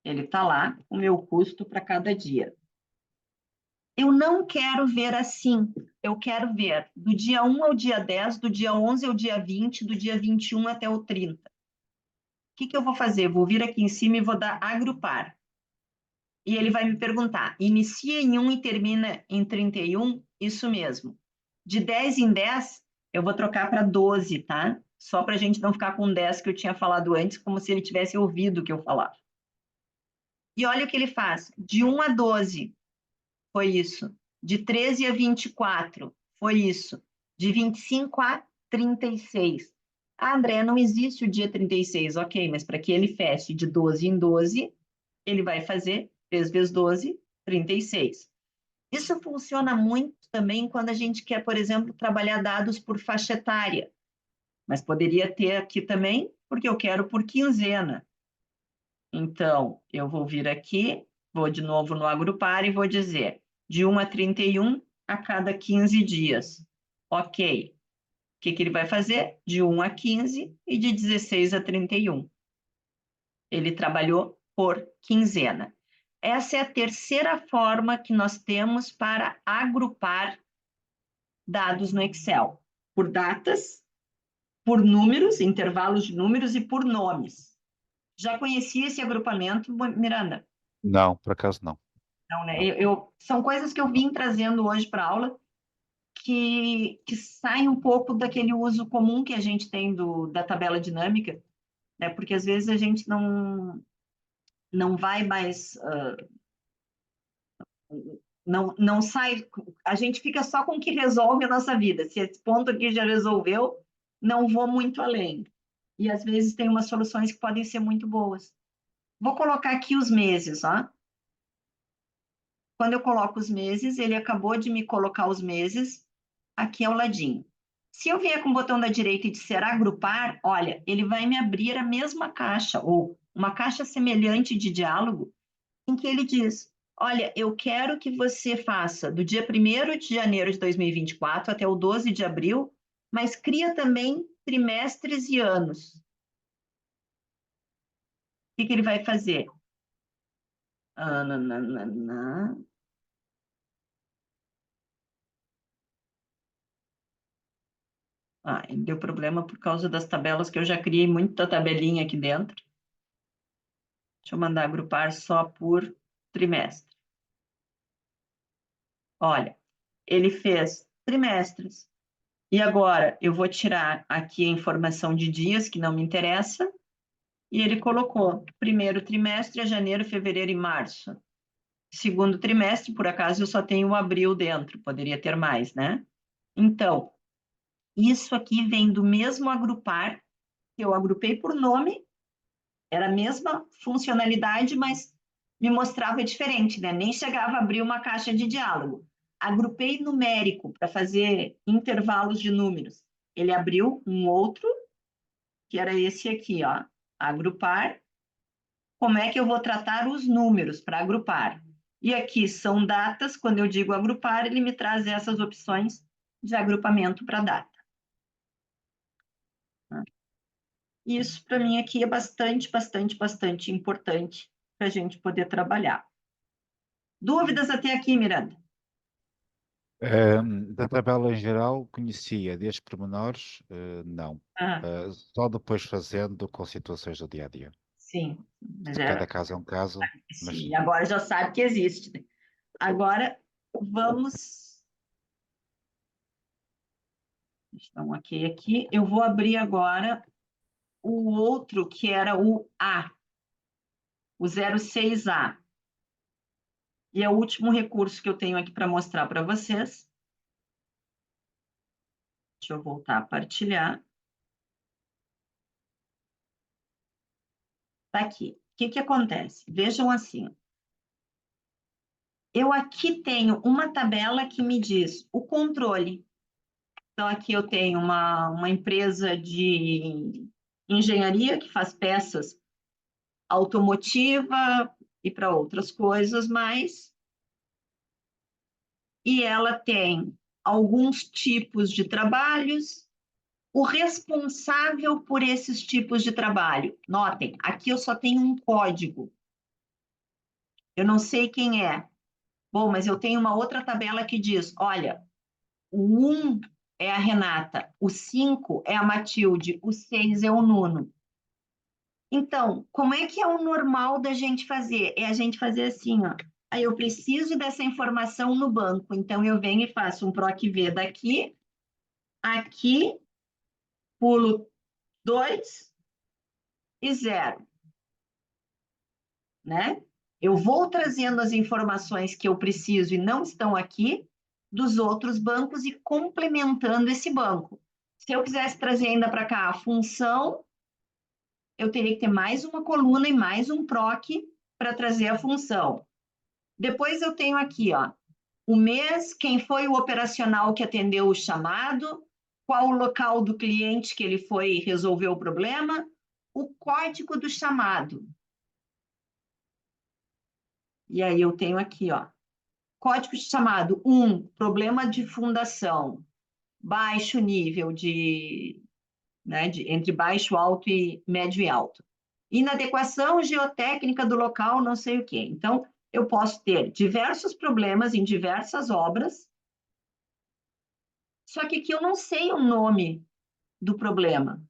Ele está lá, o meu custo para cada dia. Eu não quero ver assim. Eu quero ver do dia 1 ao dia 10, do dia 11 ao dia 20, do dia 21 até o 30. O que eu vou fazer? Vou vir aqui em cima e vou dar agrupar. E ele vai me perguntar, inicia em 1 e termina em 31? Isso mesmo. De 10 em 10, eu vou trocar para 12, tá? Só para a gente não ficar com 10 que eu tinha falado antes, como se ele tivesse ouvido o que eu falava. E olha o que ele faz. De 1 a 12, foi isso. De 13 a 24, foi isso. De 25 a 36. André, não existe o dia 36. Ok, mas para que ele feche de 12 em 12, ele vai fazer 3 vezes 12, 36. Isso funciona muito também quando a gente quer, por exemplo, trabalhar dados por faixa etária. Mas poderia ter aqui também, porque eu quero por quinzena. Então, eu vou vir aqui, vou de novo no agrupar e vou dizer de 1 a 31 a cada 15 dias. Ok. O que ele vai fazer? De 1 a 15 e de 16 a 31. Ele trabalhou por quinzena. Essa é a terceira forma que nós temos para agrupar dados no Excel. Por datas, por números, intervalos de números e por nomes. Já conhecia esse agrupamento, Miranda? Não, por acaso não. Não, né? Não. São coisas que eu vim trazendo hoje para a aula que saem um pouco daquele uso comum que a gente tem da tabela dinâmica, né? Porque às vezes a gente não vai mais, não sai, a gente fica só com o que resolve a nossa vida. Se esse ponto aqui já resolveu, não vou muito além. E às vezes tem umas soluções que podem ser muito boas. Vou colocar aqui os meses, ó. Quando eu coloco os meses, ele acabou de me colocar os meses aqui ao ladinho. Se eu vier com o botão da direita e disser agrupar, olha, ele vai me abrir a mesma caixa, ou uma caixa semelhante de diálogo, em que ele diz: olha, eu quero que você faça do dia 1º de janeiro de 2024 até o 12 de abril, mas cria também trimestres e anos. O que ele vai fazer? Ele deu problema por causa das tabelas, que eu já criei muita tabelinha aqui dentro. Deixa eu mandar agrupar só por trimestre. Olha, ele fez trimestres. E agora eu vou tirar aqui a informação de dias, que não me interessa, e ele colocou: primeiro trimestre é janeiro, fevereiro e março. Segundo trimestre, por acaso, eu só tenho abril dentro, poderia ter mais, né? Então, isso aqui vem do mesmo agrupar, que eu agrupei por nome, era a mesma funcionalidade, mas me mostrava diferente, né? Nem chegava a abrir uma caixa de diálogo. Agrupei numérico para fazer intervalos de números. Ele abriu um outro, que era esse aqui, ó. Agrupar. Como é que eu vou tratar os números para agrupar? E aqui são datas. Quando eu digo agrupar, ele me traz essas opções de agrupamento para data. Isso, para mim, aqui é bastante, bastante, bastante importante para a gente poder trabalhar. Dúvidas até aqui, Miranda? Da tabela em geral, conhecia, desde pormenores, não. Só depois fazendo com situações do dia a dia. Sim, mas Cada caso é um caso, mas sim, sim. agora já sabe que existe, né? Agora, vamos... Deixa eu dar um ok aqui. Eu vou abrir agora o outro, que era o A, o 06A. E é o último recurso que eu tenho aqui para mostrar para vocês. Deixa eu voltar a partilhar. Está aqui. O que acontece? Vejam assim. Eu aqui tenho uma tabela que me diz o controle. Então, aqui eu tenho uma empresa de engenharia que faz peças automotiva e para outras coisas mais. E ela tem alguns tipos de trabalhos, o responsável por esses tipos de trabalho. Notem, aqui eu só tenho um código. Eu não sei quem é. Bom, mas eu tenho uma outra tabela que diz, olha, o 1 é a Renata, o 5 é a Matilde, o 6 é o Nuno. Então, como é que é o normal da gente fazer? É a gente fazer assim, ó. Aí eu preciso dessa informação no banco, então eu venho e faço um PROC-V daqui, aqui, pulo 2 e 0, né? Eu vou trazendo as informações que eu preciso e não estão aqui dos outros bancos e complementando esse banco. Se eu quisesse trazer ainda para cá a função, eu teria que ter mais uma coluna e mais um PROC para trazer a função. Depois eu tenho aqui, ó, o mês, quem foi o operacional que atendeu o chamado, qual o local do cliente que ele foi resolver o problema, o código do chamado. E aí eu tenho aqui, ó, código de chamado 1, problema de fundação, baixo nível de, né, entre baixo, alto e médio e alto. Inadequação geotécnica do local, não sei o quê. Então, eu posso ter diversos problemas em diversas obras, só que aqui eu não sei o nome do problema,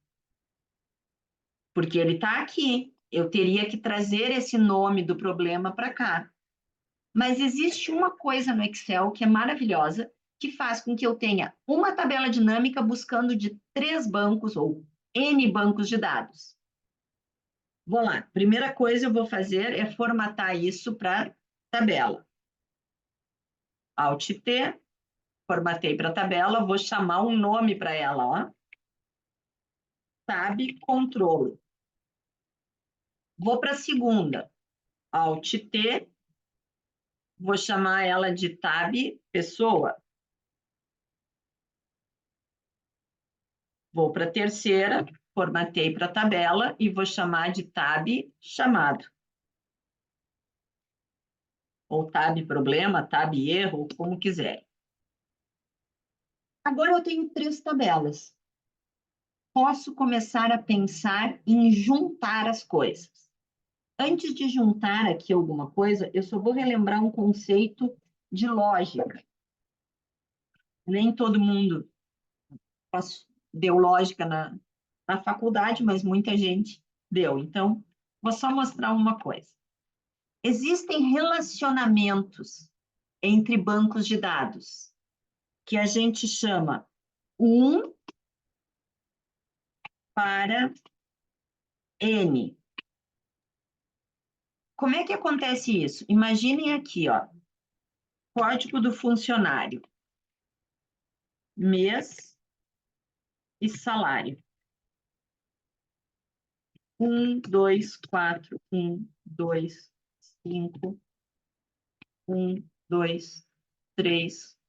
porque ele está aqui. Eu teria que trazer esse nome do problema para cá. Mas existe uma coisa no Excel que é maravilhosa, que faz com que eu tenha uma tabela dinâmica buscando de 3 bancos ou N bancos de dados. Vou lá. Primeira coisa eu vou fazer é formatar isso para tabela. Alt T, formatei para tabela, vou chamar um nome para ela, ó. Tab Control. Vou para a segunda. Alt T, vou chamar ela de Tab Pessoa. Vou para a terceira, formatei para tabela e vou chamar de Tab Chamado. Ou Tab Problema, Tab Erro, como quiser. Agora eu tenho 3 tabelas. Posso começar a pensar em juntar as coisas. Antes de juntar aqui alguma coisa, eu só vou relembrar um conceito de lógica. Nem todo mundo deu lógica na faculdade, mas muita gente deu. Então, vou só mostrar uma coisa. Existem relacionamentos entre bancos de dados que a gente chama um para N. Como é que acontece isso? Imaginem aqui, ó, código do funcionário, mês e salário. 1, 2, 4, 1, 2, 5, 1, 2, 3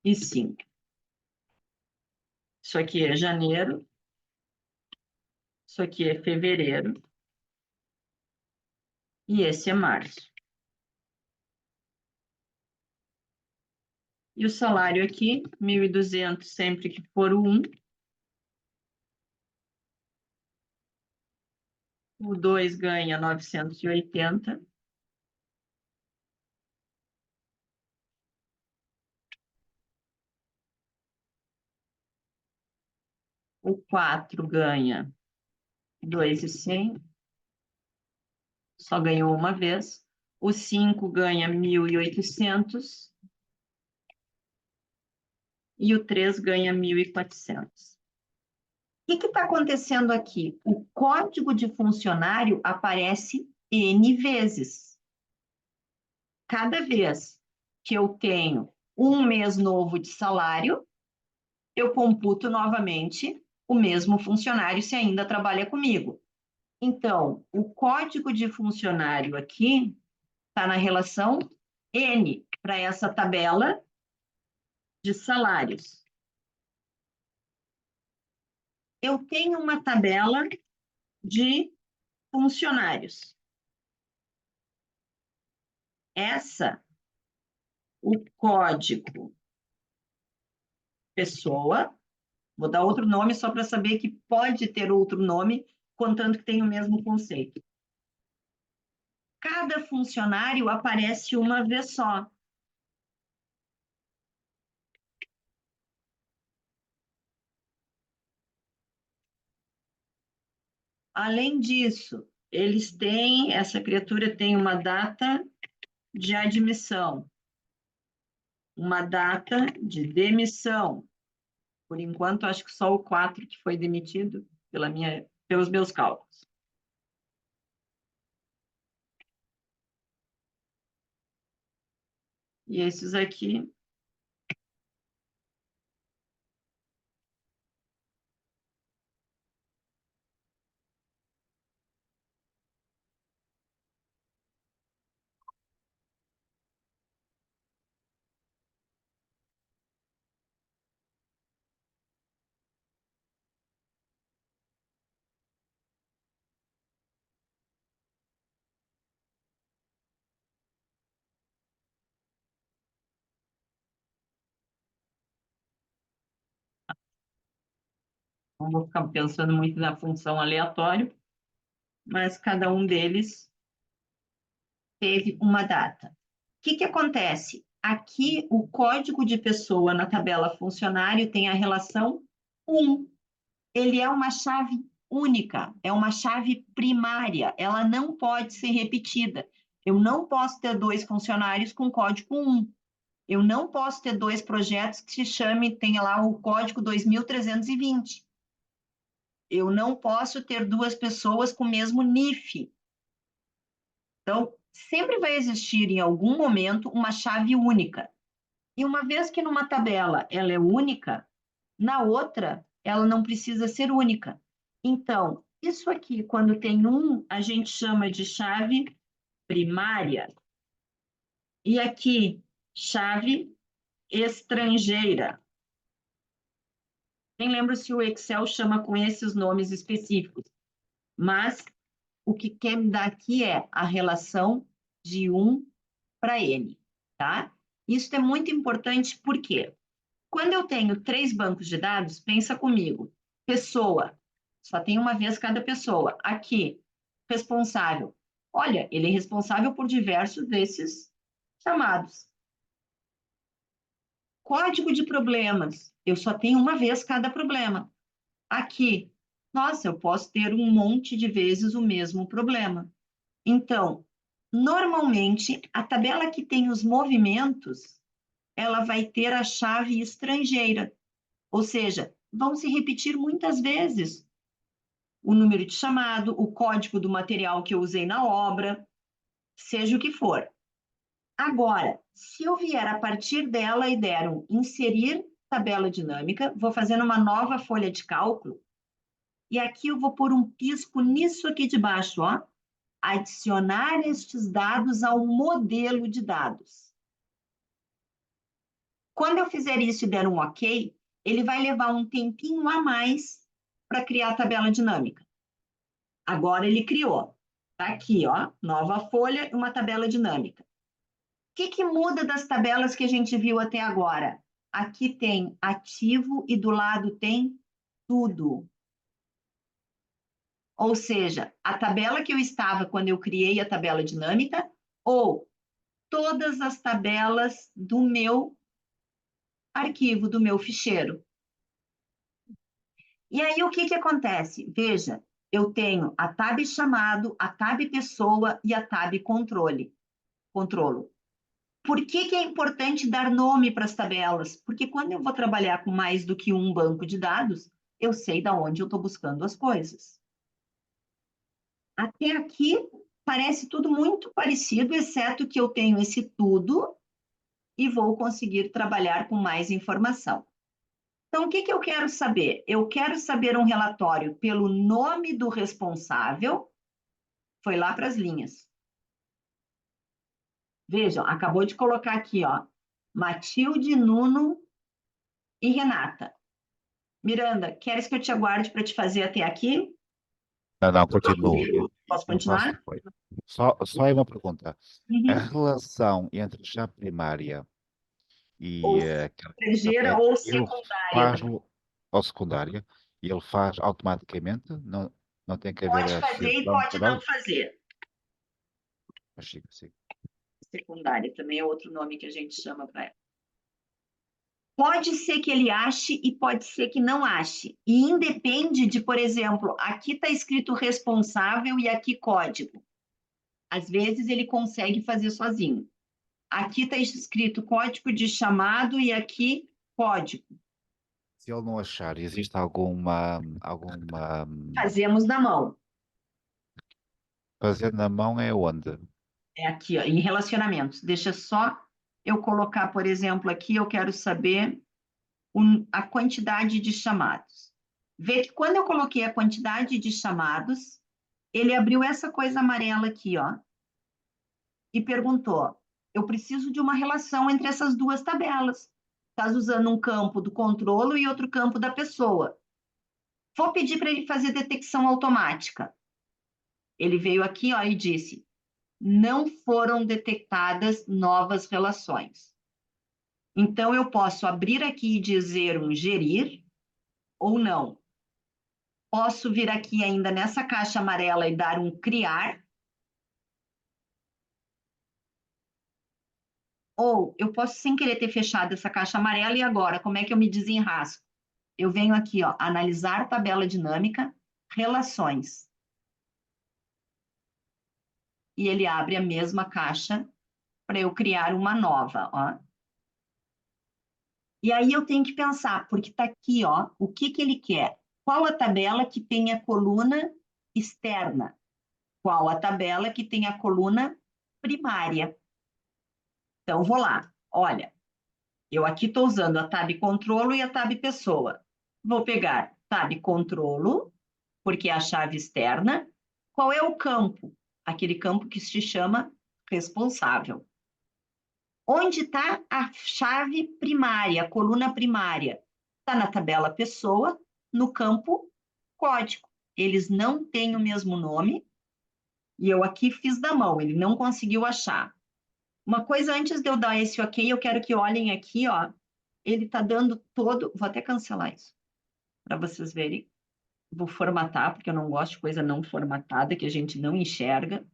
e 5. Isso aqui é janeiro, isso aqui é fevereiro e esse é março. E o salário aqui, 1.200 sempre que for o 1. O 2 ganha 980. O 4 ganha 2.100. Só ganhou uma vez. O 5 ganha 1.800. E o 3 ganha 1.400. O que está acontecendo aqui? O código de funcionário aparece N vezes. Cada vez que eu tenho um mês novo de salário, eu computo novamente o mesmo funcionário se ainda trabalha comigo. Então, o código de funcionário aqui está na relação N para essa tabela de salários. Eu tenho uma tabela de funcionários. O código pessoa, vou dar outro nome só para saber que pode ter outro nome, contanto que tem o mesmo conceito. Cada funcionário aparece uma vez só. Além disso, essa criatura tem uma data de admissão, uma data de demissão. Por enquanto, acho que só o 4 que foi demitido pelos meus cálculos. E esses aqui não vou ficar pensando muito na função aleatória, mas cada um deles teve uma data. O que acontece? Aqui, o código de pessoa na tabela funcionário tem a relação 1. Ele é uma chave única, é uma chave primária, ela não pode ser repetida. Eu não posso ter 2 funcionários com código 1. Eu não posso ter 2 projetos que tenha lá o código 2320. Eu não posso ter duas pessoas com o mesmo NIF. Então, sempre vai existir em algum momento uma chave única. E uma vez que numa tabela ela é única, na outra ela não precisa ser única. Então, isso aqui, quando tem um, a gente chama de chave primária. E aqui, chave estrangeira. Nem lembro se o Excel chama com esses nomes específicos, mas o que quer me dar aqui é a relação de 1 para N, tá? Isso é muito importante porque quando eu tenho 3 bancos de dados, pensa comigo, pessoa, só tem uma vez cada pessoa. Aqui, responsável. Olha, ele é responsável por diversos desses chamados. Código de problemas, eu só tenho uma vez cada problema. Aqui, nossa, eu posso ter um monte de vezes o mesmo problema. Então, normalmente, a tabela que tem os movimentos, ela vai ter a chave estrangeira, ou seja, vão se repetir muitas vezes o número de chamado, o código do material que eu usei na obra, seja o que for. Agora, se eu vier a partir dela e der um inserir tabela dinâmica, vou fazendo uma nova folha de cálculo, e aqui eu vou pôr um pisco nisso aqui de baixo, ó. Adicionar estes dados ao modelo de dados. Quando eu fizer isso e der um OK, ele vai levar um tempinho a mais para criar a tabela dinâmica. Agora ele criou. Está aqui, ó, nova folha e uma tabela dinâmica. O que muda das tabelas que a gente viu até agora? Aqui tem ativo e do lado tem tudo. Ou seja, a tabela que eu estava quando eu criei a tabela dinâmica ou todas as tabelas do meu arquivo, do meu ficheiro. E aí, o que acontece? Veja, eu tenho a tab chamado, a tab pessoa e a tab controlo. Por que é importante dar nome para as tabelas? Porque quando eu vou trabalhar com mais do que um banco de dados, eu sei de onde eu estou buscando as coisas. Até aqui, parece tudo muito parecido, exceto que eu tenho esse tudo e vou conseguir trabalhar com mais informação. Então, o que eu quero saber? Eu quero saber um relatório pelo nome do responsável, foi lá para as linhas. Vejam, acabou de colocar aqui, ó, Matilde, Nuno e Renata. Miranda, queres que eu te aguarde para te fazer até aqui? Não, continuo. Posso Eu faço continuar? depois. Só é uma pergunta. A Uhum. relação entre chave primária Ou e aquela estrangeira tabela, ou ele secundária. faz ou secundária, e ele faz automaticamente, não tem que haver Pode a fazer e associação de pode não tabela? fazer. Mas sim. Secundária também é outro nome que a gente chama para ela. Pode ser que ele ache e pode ser que não ache. E independe de, por exemplo, aqui está escrito responsável e aqui código. Às vezes ele consegue fazer sozinho. Aqui está escrito código de chamado e aqui código. Se ele não achar, existe alguma Fazemos na mão. fazer na mão é onde? É aqui, ó, em relacionamentos. Deixa só eu colocar, por exemplo, aqui eu quero saber a quantidade de chamados. Vê que quando eu coloquei a quantidade de chamados, ele abriu essa coisa amarela aqui, ó, e perguntou: eu preciso de uma relação entre essas duas tabelas. Estás usando um campo do controle e outro campo da pessoa. Vou pedir para ele fazer detecção automática. Ele veio aqui, ó, e disse: não foram detectadas novas relações. Então, eu posso abrir aqui e dizer um gerir ou não. Posso vir aqui ainda nessa caixa amarela e dar um criar. Ou eu posso, sem querer, ter fechado essa caixa amarela e agora, como é que eu me desenrasco? Eu venho aqui, ó, analisar tabela dinâmica, relações. E ele abre a mesma caixa para eu criar uma nova, ó. E aí eu tenho que pensar, porque está aqui, ó, o que ele quer? Qual a tabela que tem a coluna externa? Qual a tabela que tem a coluna primária? Então, vou lá. Olha, eu aqui estou usando a tab controlo e a tab pessoa. Vou pegar tab controlo, porque é a chave externa. Qual é o campo? Aquele campo que se chama responsável. Onde está a chave primária, a coluna primária? Está na tabela pessoa, no campo código. Eles não têm o mesmo nome, e eu aqui fiz da mão, ele não conseguiu achar. Uma coisa antes de eu dar esse ok, eu quero que olhem aqui, ó. Ele está dando todo. Vou até cancelar isso, para vocês verem. Vou formatar, porque eu não gosto de coisa não formatada, que a gente não enxerga.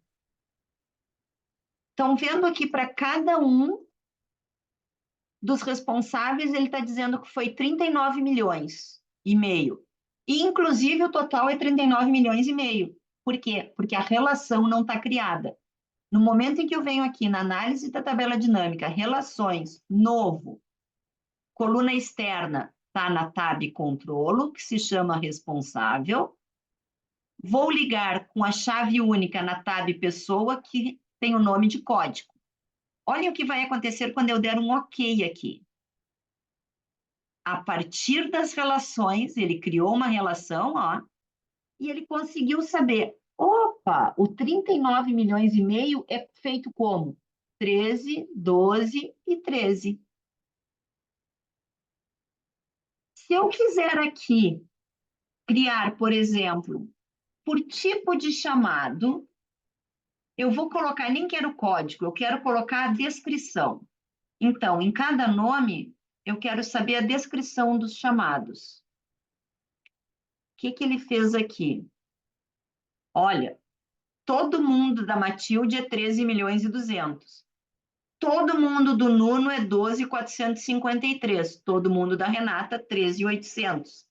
Estão vendo aqui para cada um dos responsáveis, ele está dizendo que foi 39 milhões e meio. E, inclusive, o total é 39 milhões e meio. Por quê? Porque a relação não está criada. No momento em que eu venho aqui na análise da tabela dinâmica, relações, novo, coluna externa, está na tab controlo, que se chama responsável. Vou ligar com a chave única na tab pessoa, que tem o nome de código. Olha o que vai acontecer quando eu der um ok aqui. A partir das relações, ele criou uma relação, ó, e ele conseguiu saber, opa, o 39 milhões e meio é feito como? 13, 12 e 13. Se eu quiser aqui criar, por exemplo, por tipo de chamado, eu vou colocar, nem quero código, eu quero colocar a descrição. Então, em cada nome, eu quero saber a descrição dos chamados. O que ele fez aqui? Olha, todo mundo da Matilde é 13 milhões e 200. Todo mundo do Nuno é 12.453. Todo mundo da Renata, 13.800.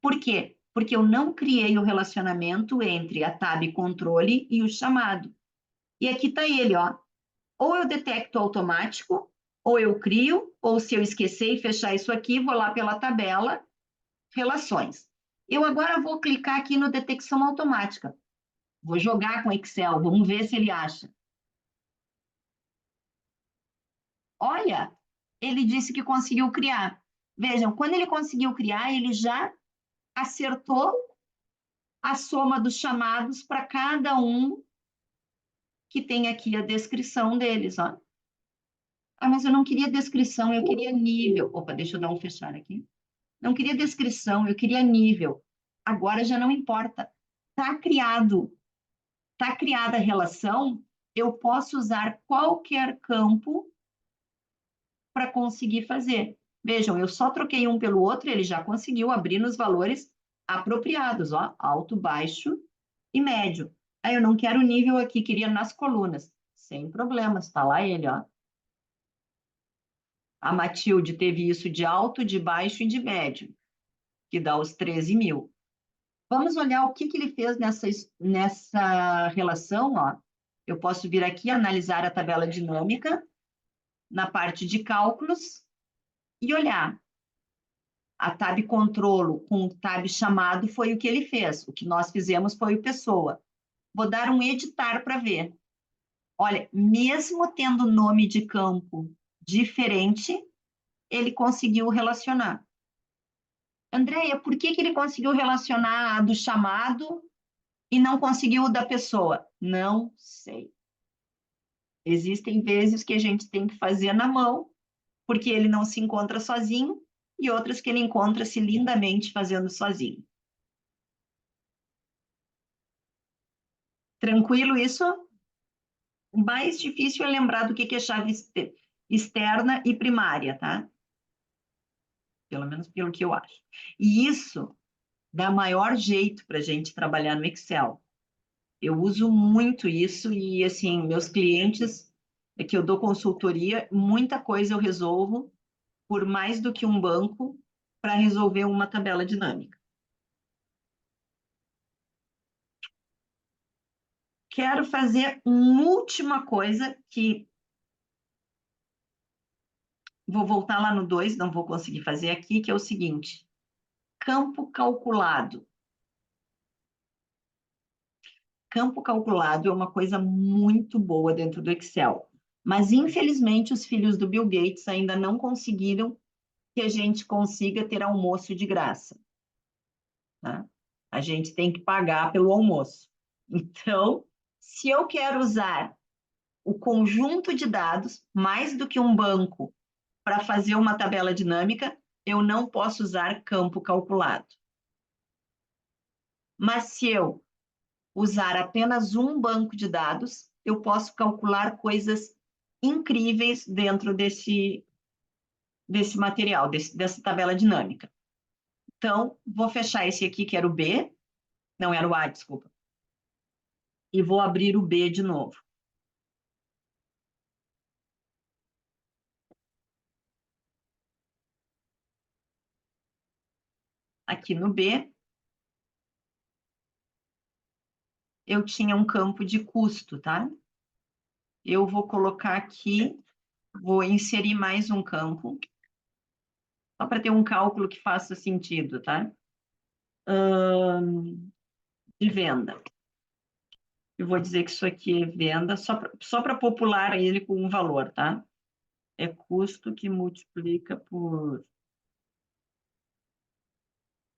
Por quê? Porque eu não criei o relacionamento entre a tab controle e o chamado. E aqui está ele, ó. Ou eu detecto automático, ou eu crio, ou se eu esquecer e fechar isso aqui, vou lá pela tabela, relações. Eu agora vou clicar aqui no detecção automática. Vou jogar com Excel, vamos ver se ele acha. Olha, ele disse que conseguiu criar. Vejam, quando ele conseguiu criar, ele já acertou a soma dos chamados para cada um que tem aqui a descrição deles, ó. Ah, mas eu não queria descrição, eu queria nível. Opa, deixa eu dar um fechar aqui. Não queria descrição, eu queria nível. Agora já não importa. Está criado. Está criada a relação, eu posso usar qualquer campo para conseguir fazer. Vejam, eu só troquei um pelo outro, ele já conseguiu abrir nos valores apropriados, ó, alto, baixo e médio. Aí eu não quero o nível aqui, queria nas colunas. Sem problemas, está lá ele, ó. A Matilde teve isso de alto, de baixo e de médio, que dá os 13 mil. Vamos olhar o que ele fez nessa relação, ó. Eu posso vir aqui analisar a tabela dinâmica na parte de cálculos e olhar. A tab controlo com o tab chamado foi o que ele fez. O que nós fizemos foi o pessoa. Vou dar um editar para ver. Olha, mesmo tendo nome de campo diferente, ele conseguiu relacionar. Andréia, por que ele conseguiu relacionar a do chamado e não conseguiu o da pessoa? Não sei. Existem vezes que a gente tem que fazer na mão, porque ele não se encontra sozinho, e outras que ele encontra-se lindamente fazendo sozinho. Tranquilo isso? O mais difícil é lembrar do que é chave externa e primária, tá? Pelo menos pelo que eu acho. E isso dá maior jeito para a gente trabalhar no Excel. Eu uso muito isso e, assim, meus clientes, é que eu dou consultoria, muita coisa eu resolvo por mais do que um banco para resolver uma tabela dinâmica. Quero fazer uma última coisa que vou voltar lá no 2, não vou conseguir fazer aqui, que é o seguinte. Campo calculado. Campo calculado é uma coisa muito boa dentro do Excel. Mas, infelizmente, os filhos do Bill Gates ainda não conseguiram que a gente consiga ter almoço de graça. Tá? A gente tem que pagar pelo almoço. Então, se eu quero usar o conjunto de dados, mais do que um banco, para fazer uma tabela dinâmica, eu não posso usar campo calculado. Mas se eu usar apenas um banco de dados, eu posso calcular coisas incríveis dentro desse material, dessa tabela dinâmica. Então, vou fechar esse aqui, que era o B, não era o A, desculpa, e vou abrir o B de novo. Aqui no B, eu tinha um campo de custo, tá? Eu vou colocar aqui, vou inserir mais um campo, só para ter um cálculo que faça sentido, tá? De venda. Eu vou dizer que isso aqui é venda, só para popular ele com um valor, tá? É custo que multiplica por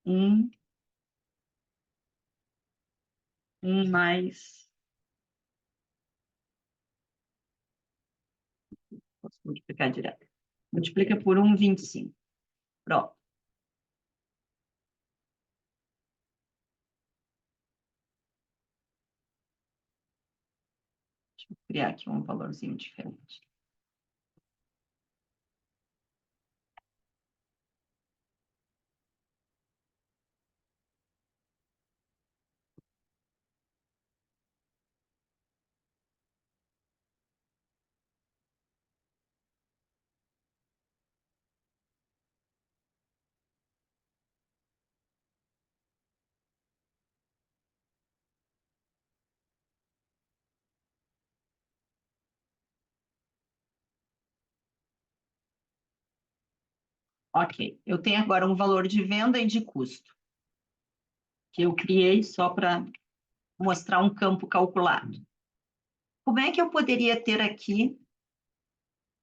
1, 1 mais... Posso multiplicar direto. Multiplica por 1,25. Pronto. Deixa eu criar aqui um valorzinho diferente. Ok, eu tenho agora um valor de venda e de custo, que eu criei só para mostrar um campo calculado. Como é que eu poderia ter aqui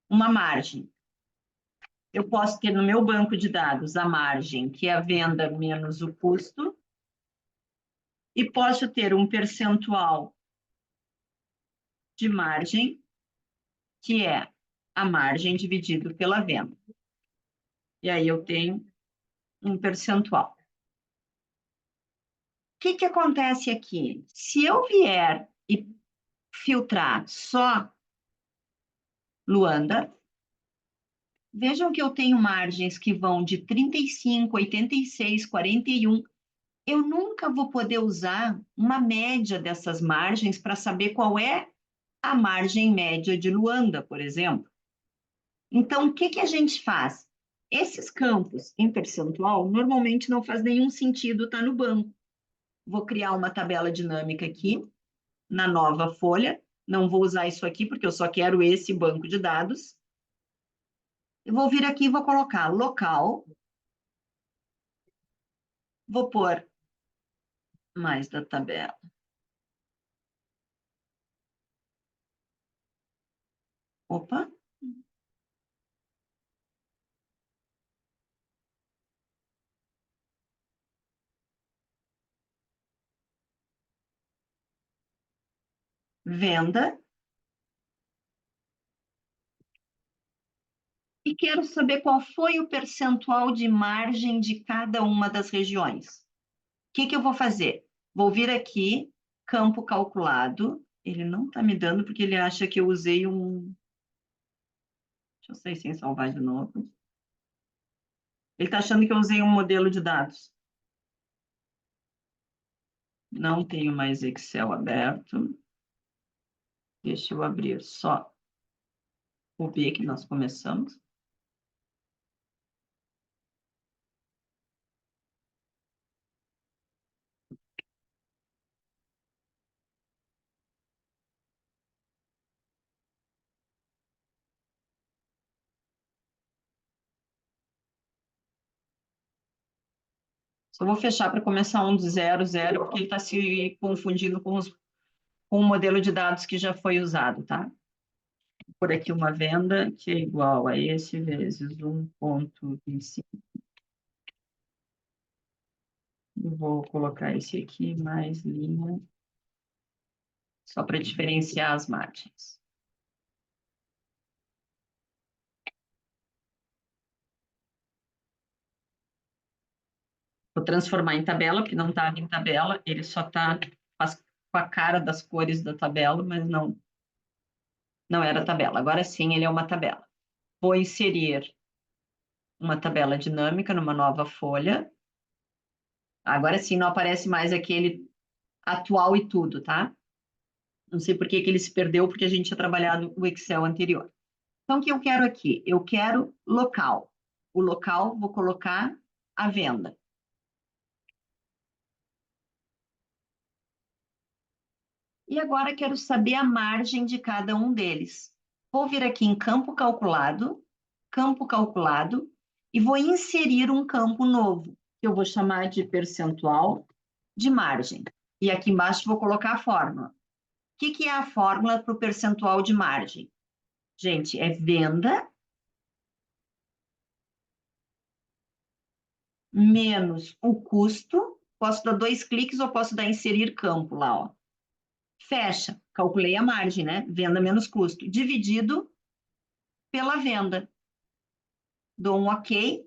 uma margem? Eu posso ter no meu banco de dados a margem, que é a venda menos o custo, e posso ter um percentual de margem, que é a margem dividido pela venda. E aí eu tenho um percentual. O que que acontece aqui? Se eu vier e filtrar só Luanda, vejam que eu tenho margens que vão de 35, 86, 41. Eu nunca vou poder usar uma média dessas margens para saber qual é a margem média de Luanda, por exemplo. Então, o que que a gente faz? Esses campos em percentual normalmente não faz nenhum sentido estar no banco. Vou criar uma tabela dinâmica aqui, na nova folha. Não vou usar isso aqui, porque eu só quero esse banco de dados. Eu vou vir aqui e vou colocar local. Vou pôr mais da tabela. Opa. Venda. E quero saber qual foi o percentual de margem de cada uma das regiões. O que que eu vou fazer? Vou vir aqui, campo calculado. Ele não está me dando porque ele acha que eu usei um... Deixa eu sair sem salvar de novo. Ele está achando que eu usei um modelo de dados. Não tenho mais Excel aberto. Deixa eu abrir só o B que nós começamos. Só vou fechar para começar um do 0, 0, porque ele está se confundindo com o modelo de dados que já foi usado, tá? Por aqui uma venda que é igual a esse vezes 1,25. Vou colocar esse aqui mais linha, só para diferenciar as margens. Vou transformar em tabela, porque não estava em tabela, ele só está com a cara das cores da tabela, mas não era tabela. Agora sim, ele é uma tabela. Vou inserir uma tabela dinâmica numa nova folha. Agora sim, não aparece mais aquele atual e tudo, tá? Não sei por que ele se perdeu, porque a gente tinha trabalhado o Excel anterior. Então, o que eu quero aqui? Eu quero local. O local, vou colocar a venda. E agora quero saber a margem de cada um deles. Vou vir aqui em campo calculado, e vou inserir um campo novo, que eu vou chamar de percentual de margem. E aqui embaixo vou colocar a fórmula. O que é a fórmula para o percentual de margem? Gente, é venda menos o custo. Posso dar 2 cliques ou posso dar inserir campo lá, ó. Fecha, calculei a margem, né? Venda menos custo, dividido pela venda. Dou um OK.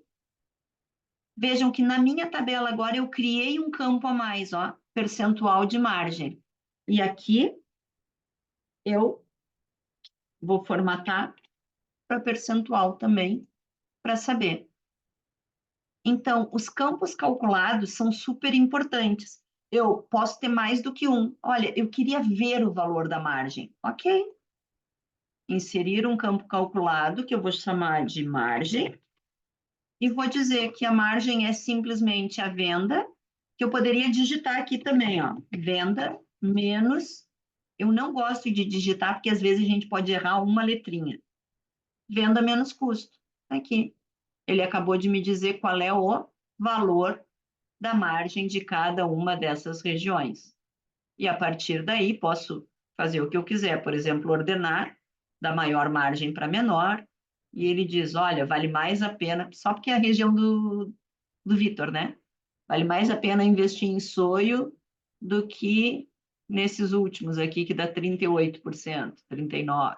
Vejam que na minha tabela agora eu criei um campo a mais, ó, percentual de margem. E aqui eu vou formatar para percentual também, para saber. Então, os campos calculados são super importantes. Eu posso ter mais do que um. Olha, eu queria ver o valor da margem. OK. Inserir um campo calculado, que eu vou chamar de margem, e vou dizer que a margem é simplesmente a venda, que eu poderia digitar aqui também, ó, venda menos, eu não gosto de digitar, porque às vezes a gente pode errar uma letrinha. Venda menos custo. Aqui. Ele acabou de me dizer qual é o valor da margem de cada uma dessas regiões. E a partir daí posso fazer o que eu quiser, por exemplo, ordenar da maior margem para menor, e ele diz, olha, vale mais a pena, só porque é a região do Vitor, né? Vale mais a pena investir em soio do que nesses últimos aqui, que dá 38%, 39%.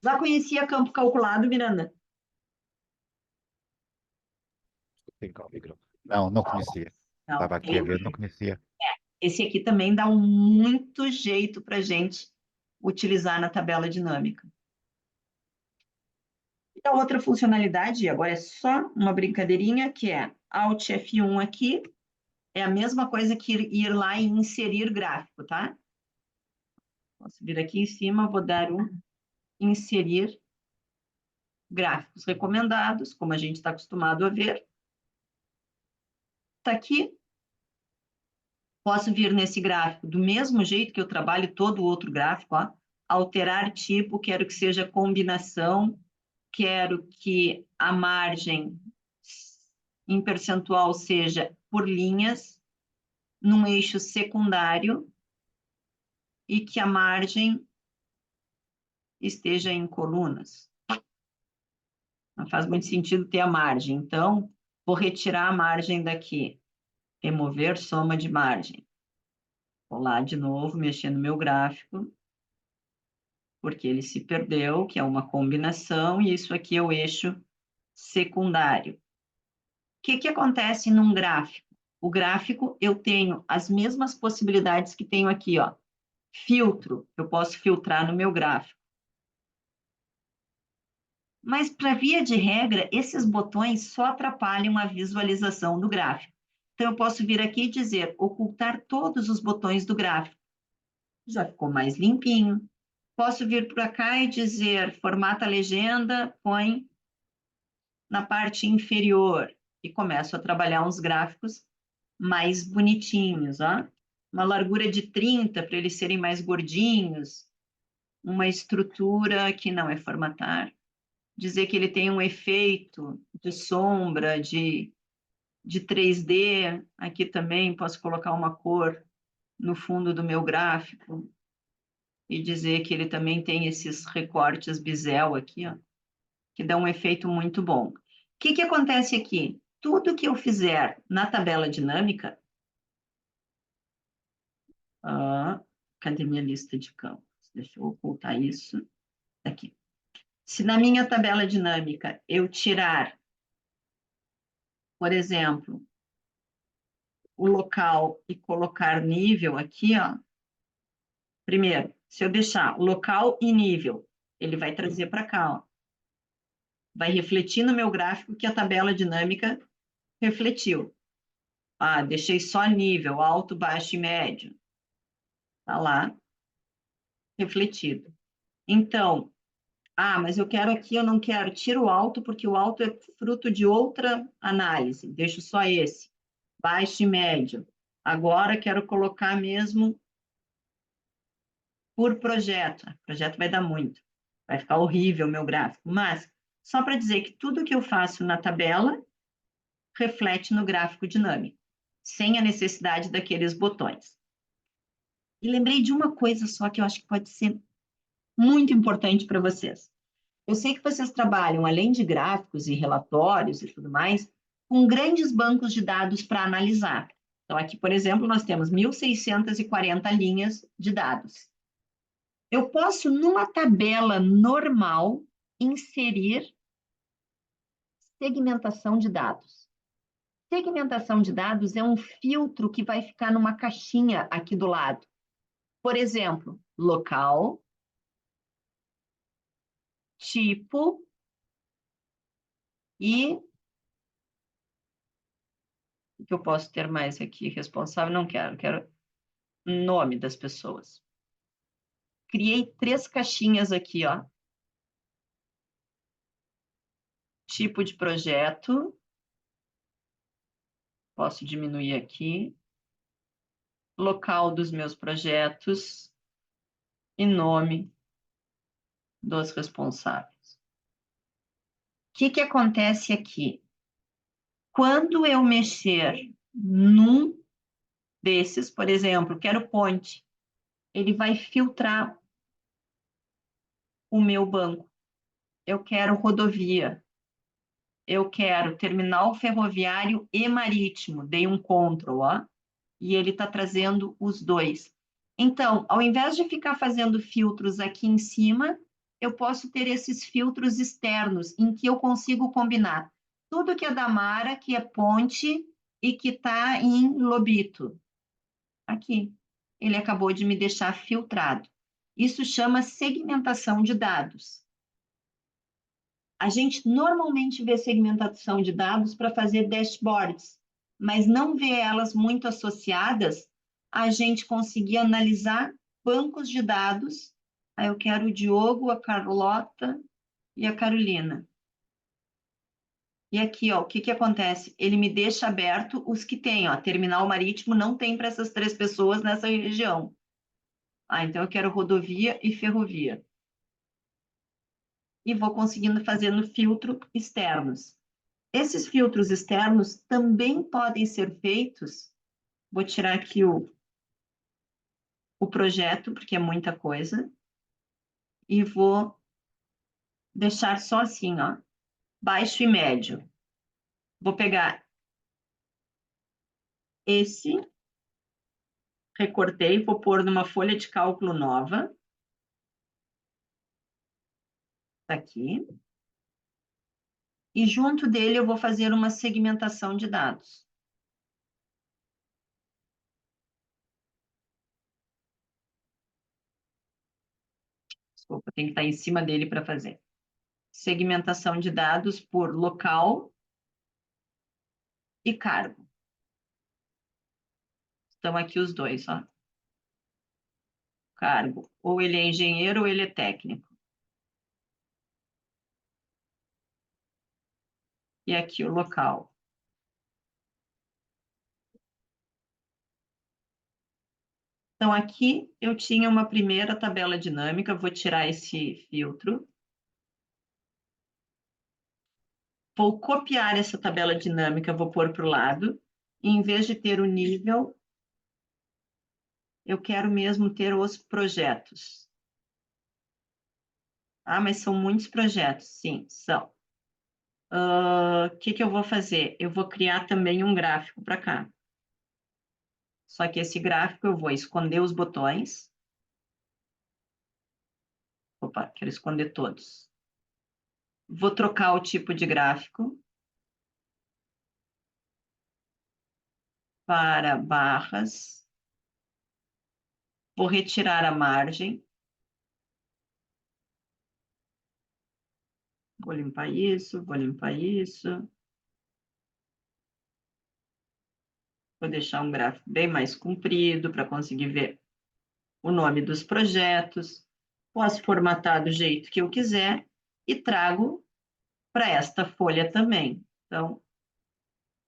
Já conhecia campo calculado, Miranda? Não, não conhecia. Não, Estava aqui a ver, não conhecia. esse aqui também dá muito jeito para a gente utilizar na tabela dinâmica. E a outra funcionalidade, agora é só uma brincadeirinha, que é Alt F1 aqui, é a mesma coisa que ir lá e inserir gráfico, tá? Posso vir aqui em cima, vou dar um inserir gráficos recomendados, como a gente está acostumado a ver. Está aqui. Posso vir nesse gráfico do mesmo jeito que eu trabalho todo o outro gráfico, ó, alterar tipo, quero que seja combinação, quero que a margem em percentual seja por linhas, num eixo secundário, e que a margem esteja em colunas. Não faz muito sentido ter a margem, então vou retirar a margem daqui. Remover soma de margem. Vou lá de novo, mexer no meu gráfico, porque ele se perdeu, que é uma combinação, e isso aqui é o eixo secundário. O que acontece num gráfico? O gráfico, eu tenho as mesmas possibilidades que tenho aqui, ó. Filtro, eu posso filtrar no meu gráfico. Mas, para via de regra, esses botões só atrapalham a visualização do gráfico. Então, eu posso vir aqui e dizer, ocultar todos os botões do gráfico. Já ficou mais limpinho. Posso vir para cá e dizer, formata a legenda, põe na parte inferior. E começo a trabalhar uns gráficos mais bonitinhos, ó. Uma largura de 30 para eles serem mais gordinhos. Uma estrutura que não é formatar. Dizer que ele tem um efeito de sombra, de de 3D, aqui também posso colocar uma cor no fundo do meu gráfico e dizer que ele também tem esses recortes bisel aqui, ó, que dão um efeito muito bom. O que acontece aqui? Tudo que eu fizer na tabela dinâmica... cadê minha lista de campos? Deixa eu ocultar isso. Aqui. Se na minha tabela dinâmica eu tirar, por exemplo, o local e colocar nível aqui, ó. Primeiro, se eu deixar local e nível, ele vai trazer para cá, ó. Vai refletir no meu gráfico que a tabela dinâmica refletiu. Deixei só nível, alto, baixo e médio. Tá lá, refletido. Então, mas eu quero aqui, eu não quero, tira o alto, porque o alto é fruto de outra análise, deixo só esse, baixo e médio. Agora quero colocar mesmo por projeto. O projeto vai dar muito, vai ficar horrível o meu gráfico, mas só para dizer que tudo que eu faço na tabela reflete no gráfico dinâmico, sem a necessidade daqueles botões. E lembrei de uma coisa só que eu acho que pode ser muito importante para vocês. Eu sei que vocês trabalham, além de gráficos e relatórios e tudo mais, com grandes bancos de dados para analisar. Então, aqui, por exemplo, nós temos 1.640 linhas de dados. Eu posso, numa tabela normal, inserir segmentação de dados. Segmentação de dados é um filtro que vai ficar numa caixinha aqui do lado. Por exemplo, local, tipo e... O que eu posso ter mais aqui? Responsável, não quero. Quero nome das pessoas. Criei 3 caixinhas aqui, ó. Tipo de projeto. Posso diminuir aqui. Local dos meus projetos. E nome dos responsáveis. O que acontece aqui? Quando eu mexer num desses, por exemplo, quero ponte, ele vai filtrar o meu banco. Eu quero rodovia. Eu quero terminal ferroviário e marítimo. Dei um Ctrl, ó, e ele está trazendo os dois. Então, ao invés de ficar fazendo filtros aqui em cima, eu posso ter esses filtros externos, em que eu consigo combinar tudo que é da Mara, que é ponte e que está em Lobito. Aqui. Ele acabou de me deixar filtrado. Isso chama segmentação de dados. A gente normalmente vê segmentação de dados para fazer dashboards, mas não vê elas muito associadas a gente conseguir analisar bancos de dados. Aí eu quero o Diogo, a Carlota e a Carolina. E aqui, ó, o que acontece? Ele me deixa aberto os que tem, ó, terminal marítimo não tem para essas 3 pessoas nessa região. Então eu quero rodovia e ferrovia. E vou conseguindo fazer no filtro externos. Esses filtros externos também podem ser feitos. Vou tirar aqui o projeto, porque é muita coisa. E vou deixar só assim, ó, baixo e médio. Vou pegar esse, recortei, vou pôr numa folha de cálculo nova. Tá aqui. E junto dele eu vou fazer uma segmentação de dados. Desculpa, tem que estar em cima dele para fazer. Segmentação de dados por local e cargo. Estão aqui os dois, ó. Cargo. Ou ele é engenheiro ou ele é técnico. E aqui o local. Então, aqui eu tinha uma primeira tabela dinâmica. Vou tirar esse filtro. Vou copiar essa tabela dinâmica, vou pôr para o lado. E em vez de ter o nível, eu quero mesmo ter os projetos. Ah, mas são muitos projetos. Sim, são. O que eu vou fazer? Eu vou criar também um gráfico para cá. Só que esse gráfico eu vou esconder os botões. Opa, quero esconder todos. Vou trocar o tipo de gráfico para barras. Vou retirar a margem. Vou limpar isso, vou limpar isso. Vou deixar um gráfico bem mais comprido para conseguir ver o nome dos projetos. Posso formatar do jeito que eu quiser e trago para esta folha também. Então,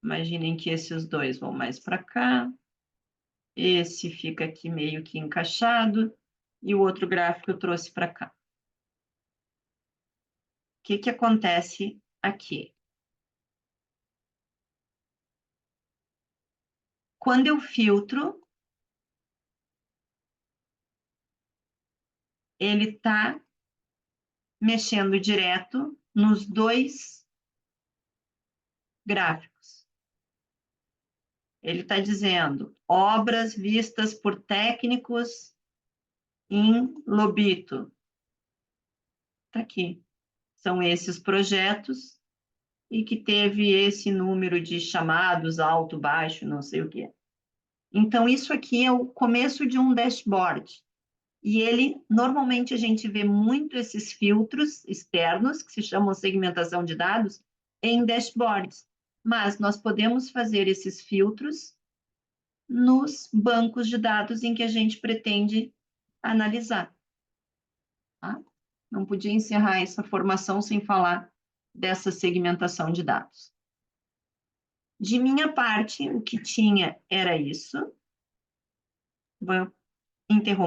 imaginem que esses dois vão mais para cá. Esse fica aqui meio que encaixado e o outro gráfico eu trouxe para cá. O que acontece aqui? Quando eu filtro, ele está mexendo direto nos dois gráficos. Ele está dizendo obras vistas por técnicos em Lobito. Está aqui. São esses projetos e que teve esse número de chamados, alto, baixo, não sei o quê. Então, isso aqui é o começo de um dashboard. E ele, normalmente, a gente vê muito esses filtros externos, que se chamam segmentação de dados, em dashboards. Mas nós podemos fazer esses filtros nos bancos de dados em que a gente pretende analisar. Tá? Não podia encerrar essa formação sem falar dessa segmentação de dados. De minha parte, o que tinha era isso. Vou interromper.